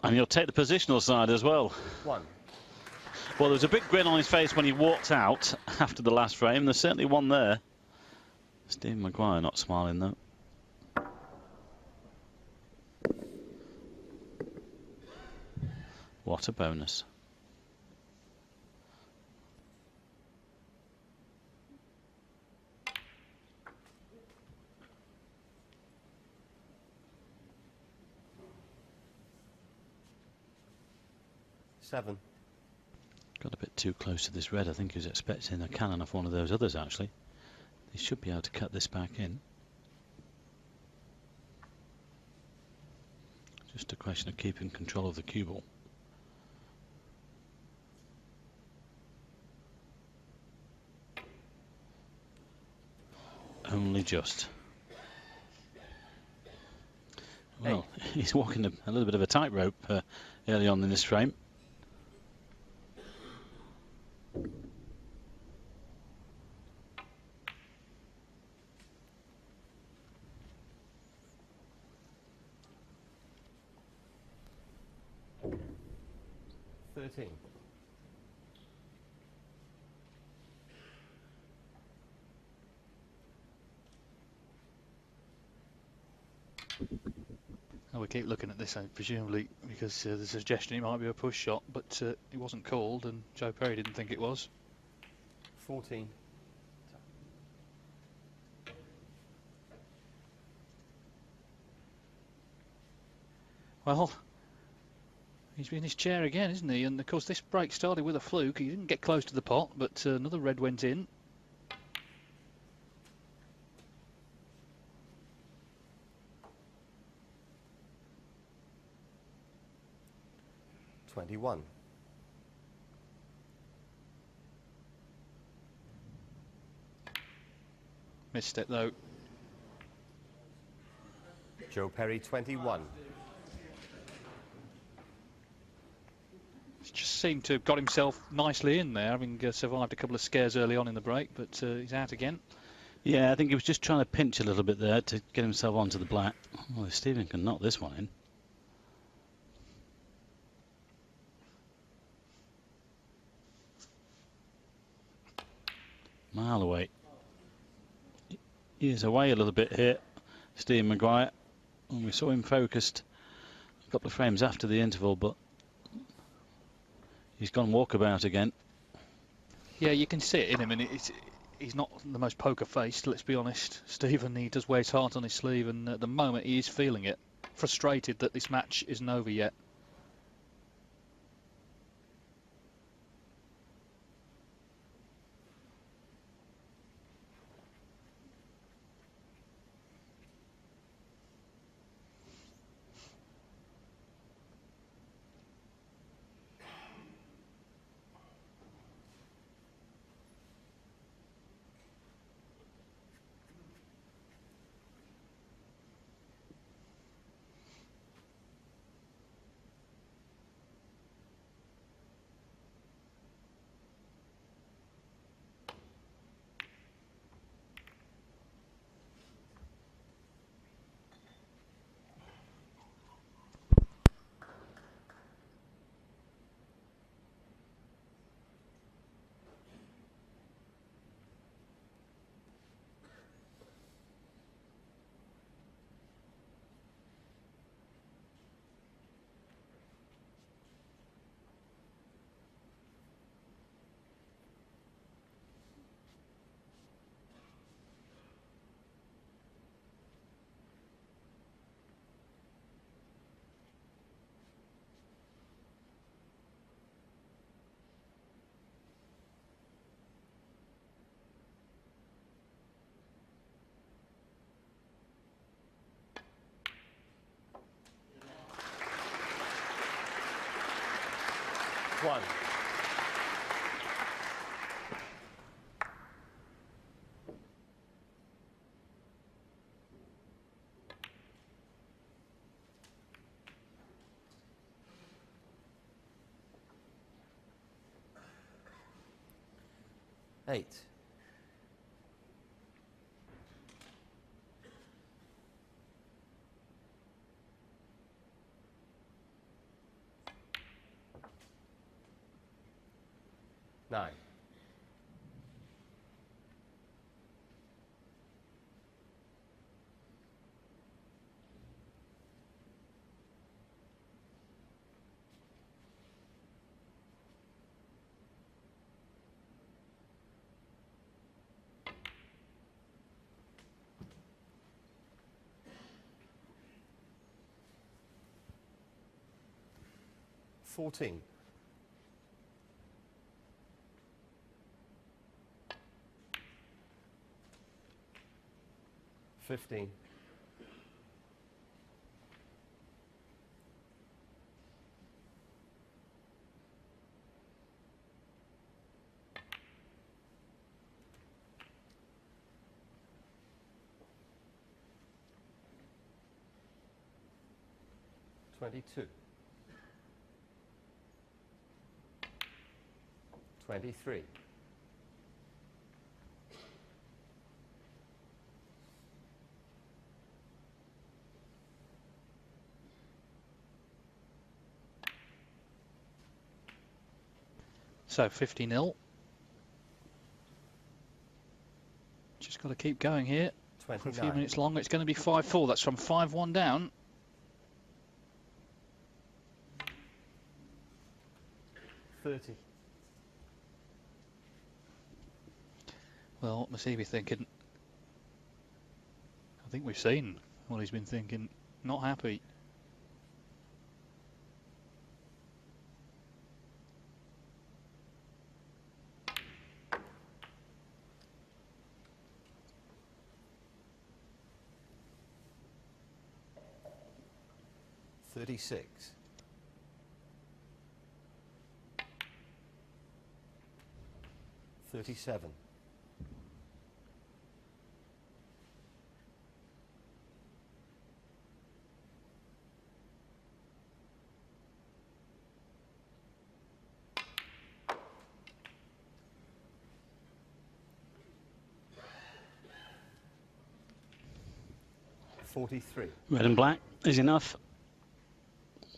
and he'll take the positional side as well. 1. Well, there was a big grin on his face when he walked out after the last frame. There's certainly one there. Stephen Maguire not smiling, though. What a bonus. Seven. Got a bit too close to this red. I think he was expecting a cannon off one of those others, actually. He should be able to cut this back in. Just a question of keeping control of the cue ball. Only just. Well, he's walking a little bit of a tightrope early on in this frame. We keep looking at this, presumably because there's a suggestion it might be a push shot, but it wasn't called, and Joe Perry didn't think it was. 14. Well, he's in his chair again, isn't he? And of course this break started with a fluke. He didn't get close to the pot, but another red went in. One. Missed it though. Joe Perry 21. He's just seemed to have got himself nicely in there, having survived a couple of scares early on in the break, but he's out again. Yeah, I think he was just trying to pinch a little bit there to get himself onto the black. Well, if Stephen can knock this one in. Mile away. He is away a little bit here, Stephen Maguire. And we saw him focused a couple of frames after the interval, but he's gone walkabout again. Yeah, you can see it in him, and he's not the most poker-faced, let's be honest. Stephen, he does wear his heart on his sleeve, and at the moment he is feeling it. Frustrated that this match isn't over yet. One. Eight. 9. $14. 15. 22. 23. 50-0. Just got to keep going here. For a few minutes longer. It's going to be 5-4. That's from 5-1 down. 30. Well, must he be thinking? I think we've seen what he's been thinking. Not happy. $36. 37. 43. Red and black is enough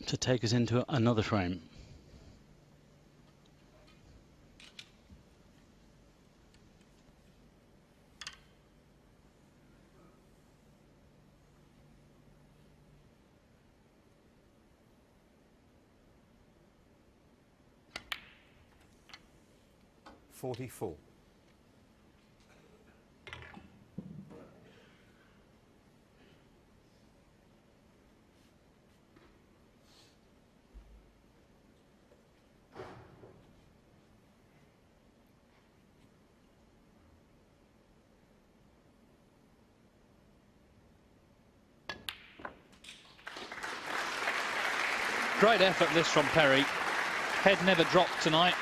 to take us into another frame. $44. Great effort this from Perry. Head never dropped tonight.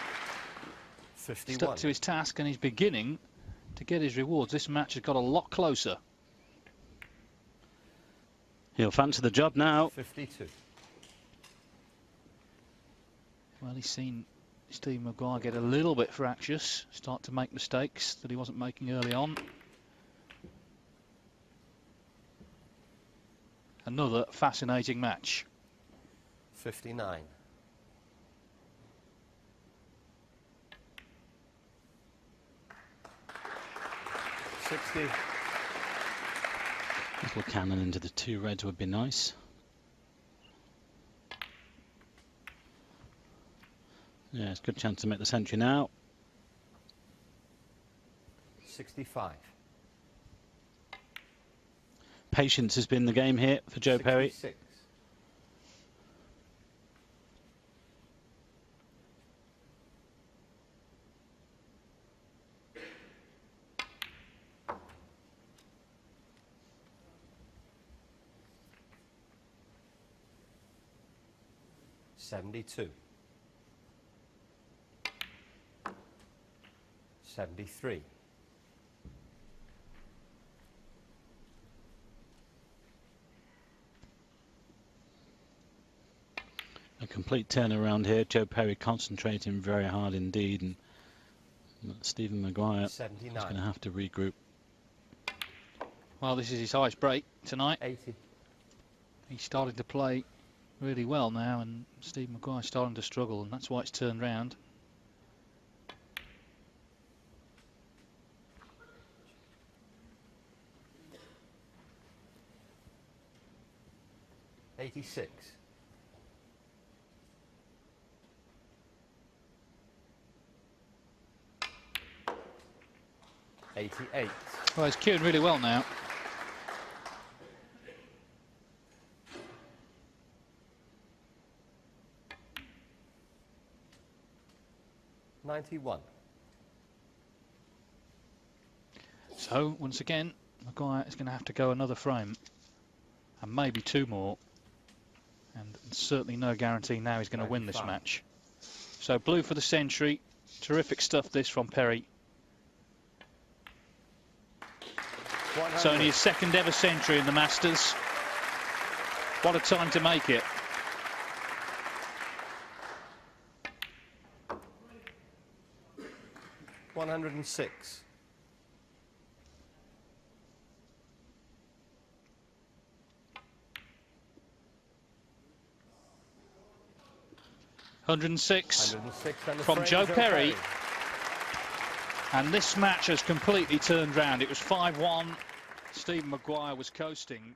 51. Stuck to his task and he's beginning to get his rewards. This match has got a lot closer. He'll fancy the job now. 52. Well, he's seen Steve Maguire get a little bit fractious, start to make mistakes that he wasn't making early on. Another fascinating match. 59. 60. Little cannon into the two reds would be nice. Yeah, it's a good chance to make the century now. 65. Patience has been the game here for Joe Perry. 66. 72. 73. 'A complete turnaround here. Joe Perry concentrating very hard indeed, and Stephen Maguire is going to have to regroup. Well, this is his highest break tonight. 80. He's starting to play really well now, and Steve Maguire's starting to struggle, and that's why it's turned round. 86. 88. Well, he's cueing really well now. 91. So, once again, Maguire is going to have to go another frame. And maybe two more. And certainly no guarantee now he's going to win this match. So, blue for the century. Terrific stuff this from Perry. It's only his second ever century in the Masters. What a time to make it. $106. 106 and from Joe Perry. And this match has completely turned round. It was 5-1. Stephen Maguire was coasting.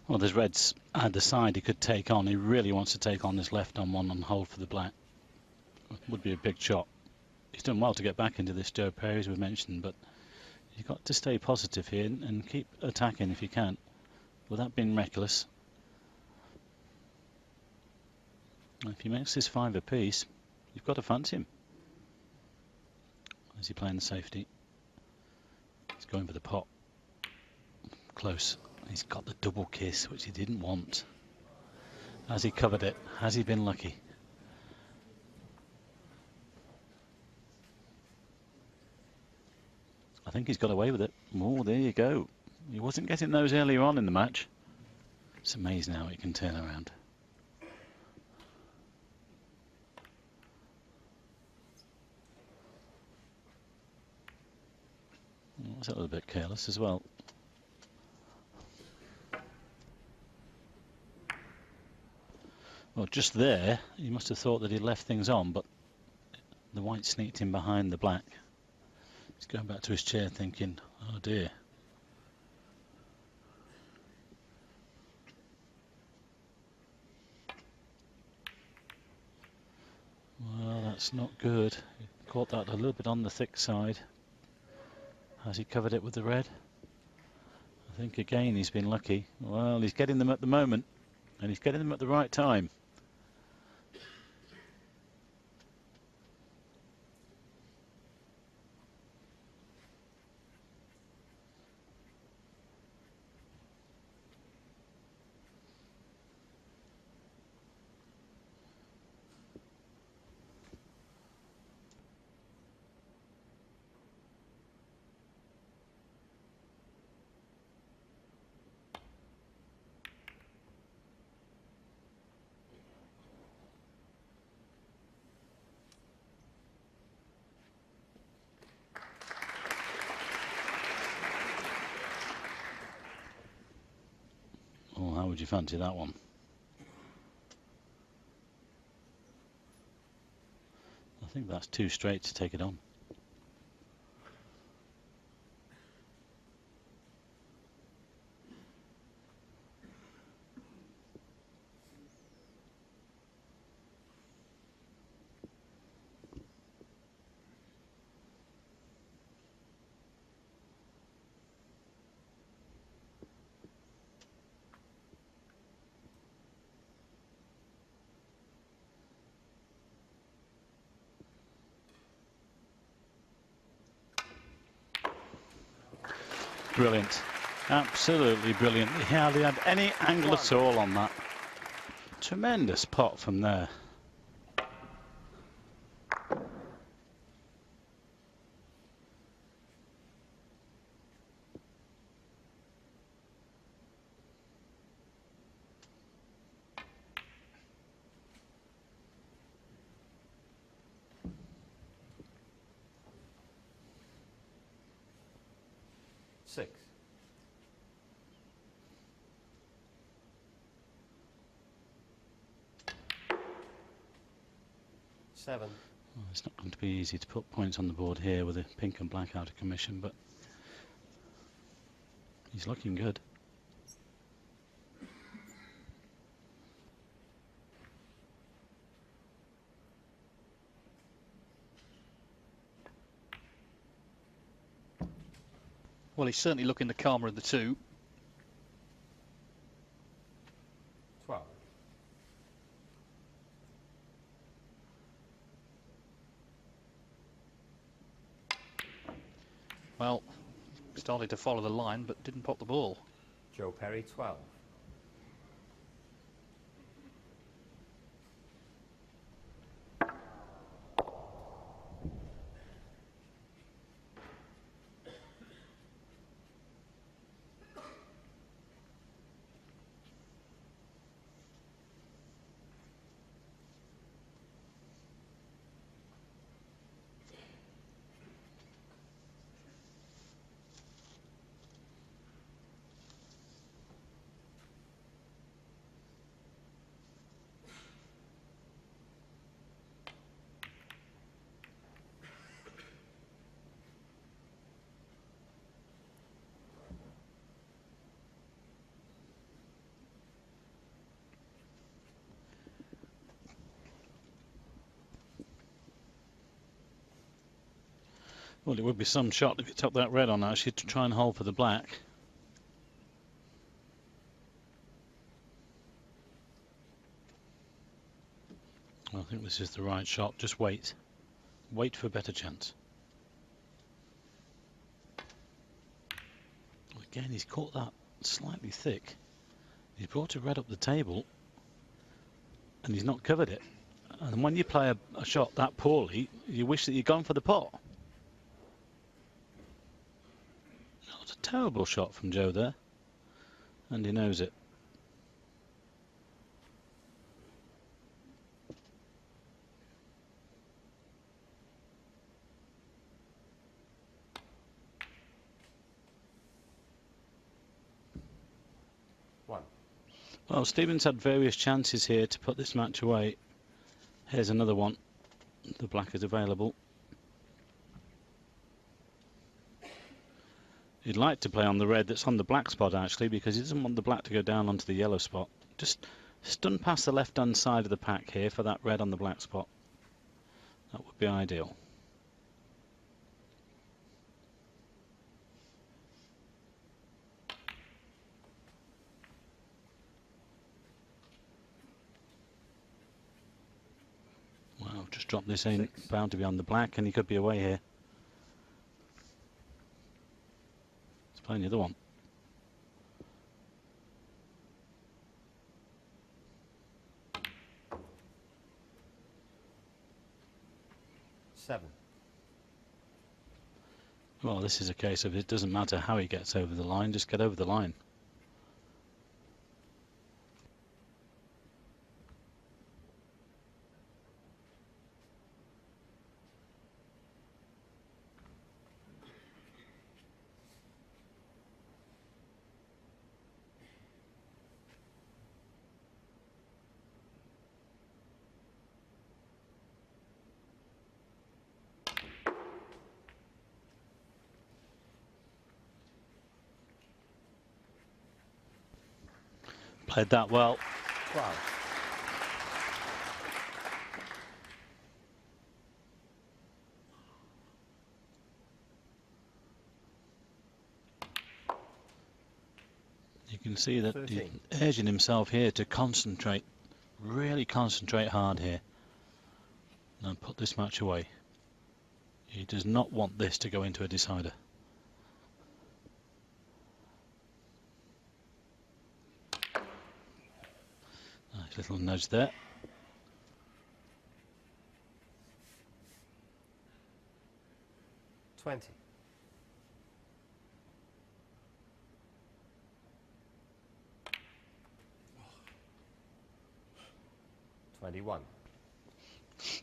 Well, there's reds either side he could take on. He really wants to take on this left on one on hold for the black. Would be a big shot. He's done well to get back into this, Joe Perry, as we mentioned, but you've got to stay positive here and keep attacking if you can, without being reckless. If he makes this 5 apiece, you've got to fancy him. Is he playing the safety? He's going for the pot. Close. He's got the double kiss, which he didn't want. Has he covered it? Has he been lucky? I think he's got away with it. Oh, there you go. He wasn't getting those earlier on in the match. It's amazing how he can turn around. Was a little bit careless as well. Well, just there, he must have thought that he left things on, but the white sneaked in behind the black. He's going back to his chair thinking, oh dear. Well, that's not good. He caught that a little bit on the thick side. Has he covered it with the red? I think again he's been lucky. Well, he's getting them at the moment, and he's getting them at the right time. Oh, how would you fancy that one? I think that's too straight to take it on. Brilliant. Absolutely brilliant. He hardly had any angle at all on that. Tremendous pot from there. 6. 7. Well, it's not going to be easy to put points on the board here with a pink and black out of commission, but he's looking good. Well, he's certainly looking the calmer of the two. 12. Well, started to follow the line, but didn't pop the ball. Joe Perry, 12. Well, it would be some shot if you took that red on actually to try and hold for the black. I think this is the right shot. Just wait. Wait for a better chance. Again, he's caught that slightly thick. He's brought a red up the table and he's not covered it. And when you play a shot that poorly, you wish that you'd gone for the pot. That was a terrible shot from Joe there. And he knows it. Well, Stevens had various chances here to put this match away. Here's another one. The black is available. He'd like to play on the red that's on the black spot actually, because he doesn't want the black to go down onto the yellow spot. Just stun past the left hand side of the pack here for that red on the black spot. That would be ideal. Wow, just dropped this in, bound to be on the black, and he could be away here. Let's play the other one. Seven. Well, this is a case of it doesn't matter how he gets over the line, just get over the line. Played that well. Wow. You can see that 13. he's urging himself here to concentrate, really concentrate hard here, and put this match away. He does not want this to go into a decider. Nice little nudge there. $20. 21.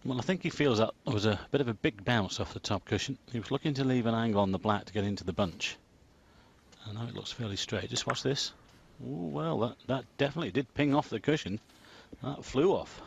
Well, I think he feels that was a bit of a big bounce off the top cushion. He was looking to leave an angle on the black to get into the bunch. I know it looks fairly straight. Just watch this. Ooh, well, that definitely did ping off the cushion. That flew off.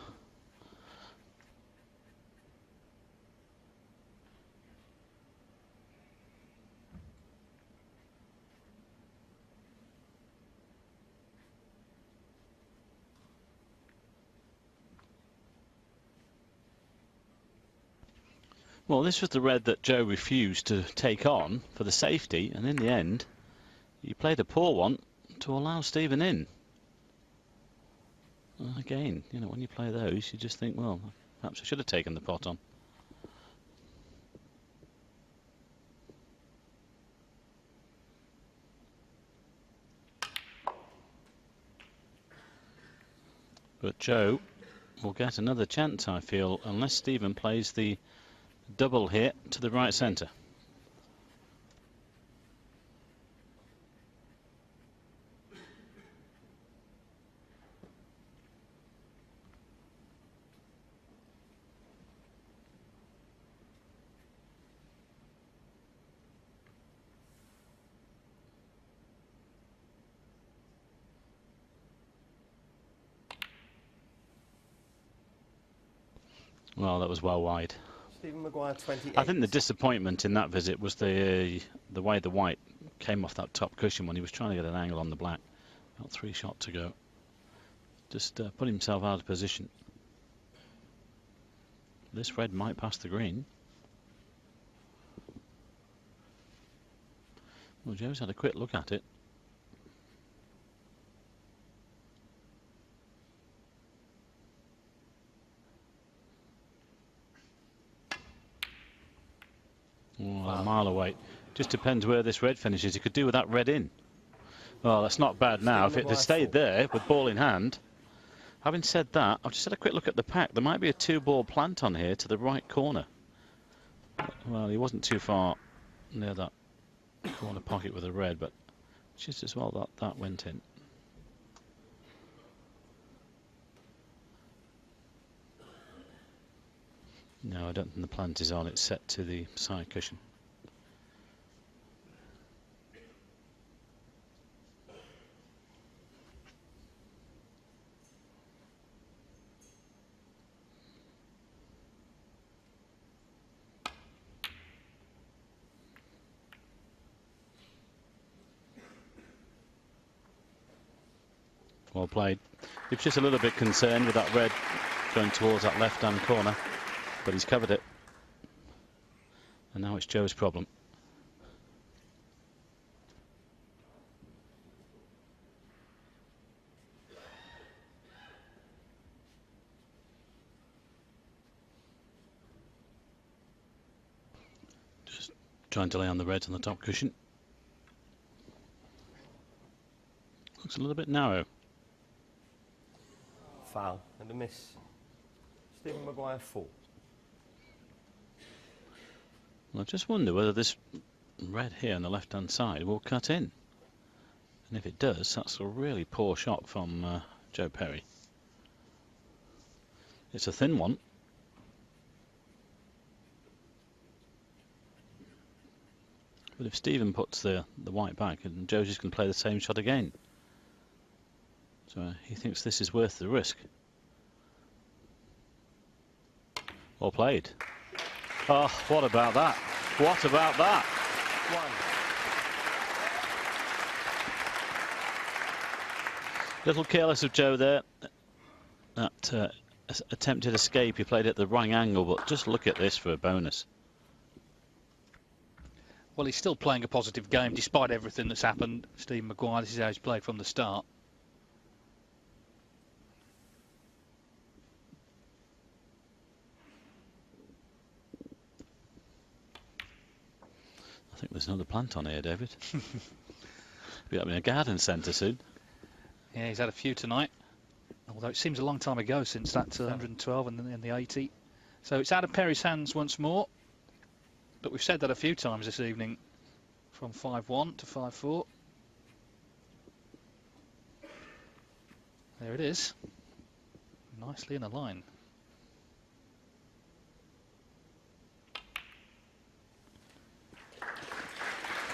Well, this was the red that Joe refused to take on for the safety, and in the end, he played a poor one to allow Stephen in. Again, you know, when you play those, you just think, well, perhaps I should have taken the pot on. But Joe will get another chance, I feel, unless Stephen plays the double hit to the right centre. Well, that was well wide. Stephen Maguire, 28. I think the disappointment in that visit was the way the white came off that top cushion when he was trying to get an angle on the black. About 3 shots to go. Just put himself out of position. This red might pass the green. Well, Joe's had a quick look at it. Oh, a mile away. Just depends where this red finishes. He could do with that red in. Well, that's not bad now. If it had stayed there with ball in hand. Having said that, I've just had a quick look at the pack. There might be a 2-ball plant on here to the right corner. Well, he wasn't too far near that corner pocket with the red, but just as well that went in. No, I don't think the plant is on. It's set to the side cushion. Well played. He was just a little bit concerned with that red going towards that left-hand corner, but he's covered it. And now it's Joe's problem. Just trying to lay on the reds on the top cushion. Looks a little bit narrow. Foul and a miss. Stephen Maguire, 4. Well, I just wonder whether this red here on the left-hand side will cut in. And if it does, that's a really poor shot from Joe Perry. It's a thin one. But if Stephen puts the white back, and Joe's just going to play the same shot again. So he thinks this is worth the risk. Well played. Oh, what about that? What about that? 1. Little careless of Joe there. That attempted escape, he played at the wrong angle, but just look at this for a bonus. Well, he's still playing a positive game despite everything that's happened. Stephen Maguire, this is how he's played from the start. I think there's another plant on here, David. Be up in a garden centre soon. Yeah, he's had a few tonight. Although it seems a long time ago since that 112 and then the 80. So it's out of Perry's hands once more. But we've said that a few times this evening. From 5-1 to 5-4. There it is. Nicely in a line.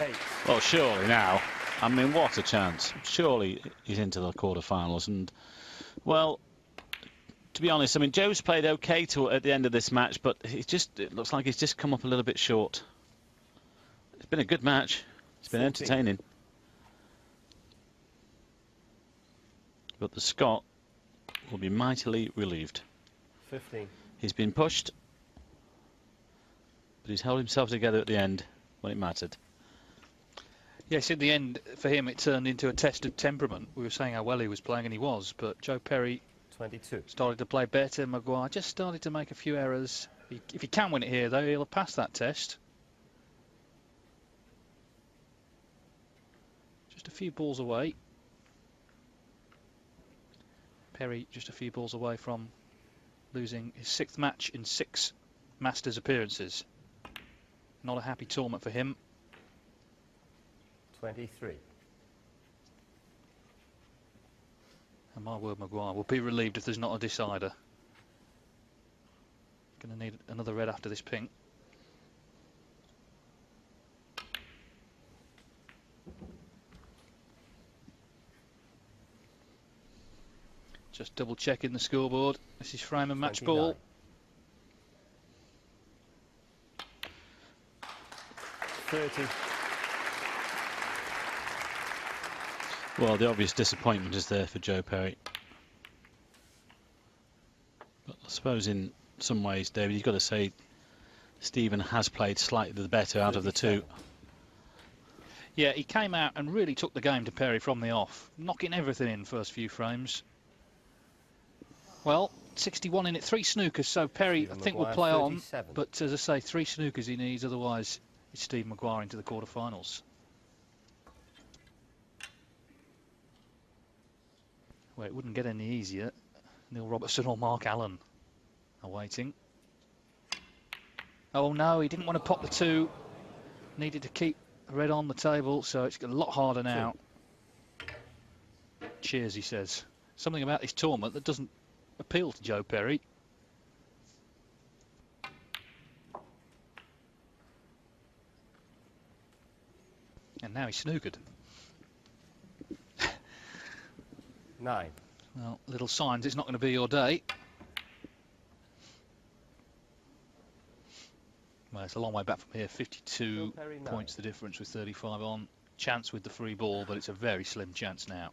Eight. Well, surely now. I mean, what a chance. Surely he's into the quarterfinals. And, well, to be honest, I mean, Joe's played okay at the end of this match, but it looks like he's just come up a little bit short. It's been a good match. It's been 14. entertaining. But the Scot will be mightily relieved. 15. He's been pushed, but he's held himself together at the end when it mattered. Yes, in the end, for him, it turned into a test of temperament. We were saying how well he was playing, and he was, but Joe Perry 22. started to play better. Maguire just started to make a few errors. If he can win it here, though, he'll have passed that test. Just a few balls away. Perry just a few balls away from losing his 6th match in 6 Masters appearances. Not a happy tournament for him. 23. And my word, Maguire will be relieved if there's not a decider. Going to need another red after this pink. Just double checking the scoreboard. This is frame and match 29. ball. Well, the obvious disappointment is there for Joe Perry. But I suppose in some ways, David, you've got to say Stephen has played slightly the better out of the two. Yeah, he came out and really took the game to Perry from the off, knocking everything in first few frames. Well, 61 in it, 3 snookers, so Perry, Stephen I think, Maguire, will play 37. on. But as I say, 3 snookers he needs, otherwise it's Steve Maguire into the quarterfinals. Well, it wouldn't get any easier. Neil Robertson or Mark Allen are waiting. Oh no, he didn't want to pop the 2. Needed to keep the red on the table, so it's a lot harder now. Cheers, he says. Something about this tournament that doesn't appeal to Joe Perry. And now he's snookered. 9. Well, little signs it's not going to be your day. Well, it's a long way back from here. 52 points the difference with 35 on. Chance with the free ball, but it's a very slim chance now.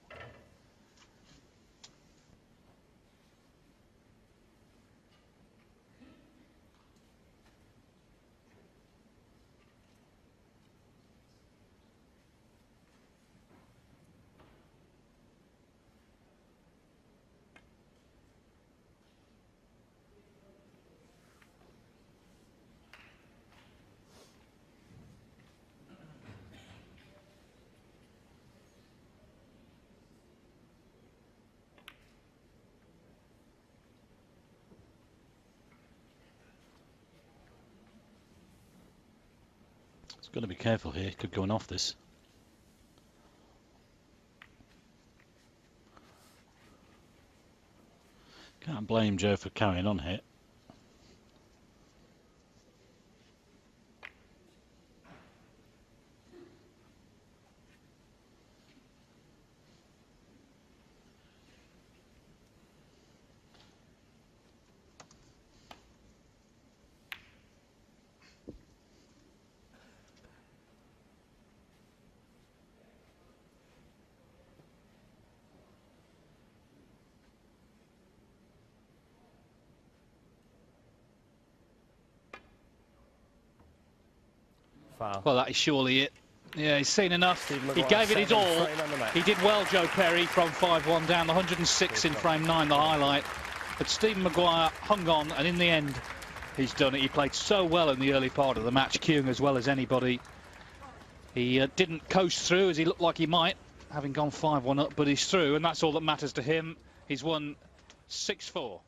Got to be careful here, could go on off this. Can't blame Joe for carrying on here. Foul. Well, that is surely it. Yeah, he's seen enough. Steve He Maguire, gave it his 7, all. straight on the match. He did well, Joe Perry, from 5-1 down, the 106 in frame 9, the highlight. But Stephen Maguire hung on, and in the end, he's done it. He played so well in the early part of the match, queuing as well as anybody. He didn't coast through as he looked like he might, having gone 5-1 up, but he's through, and that's all that matters to him. He's won 6-4.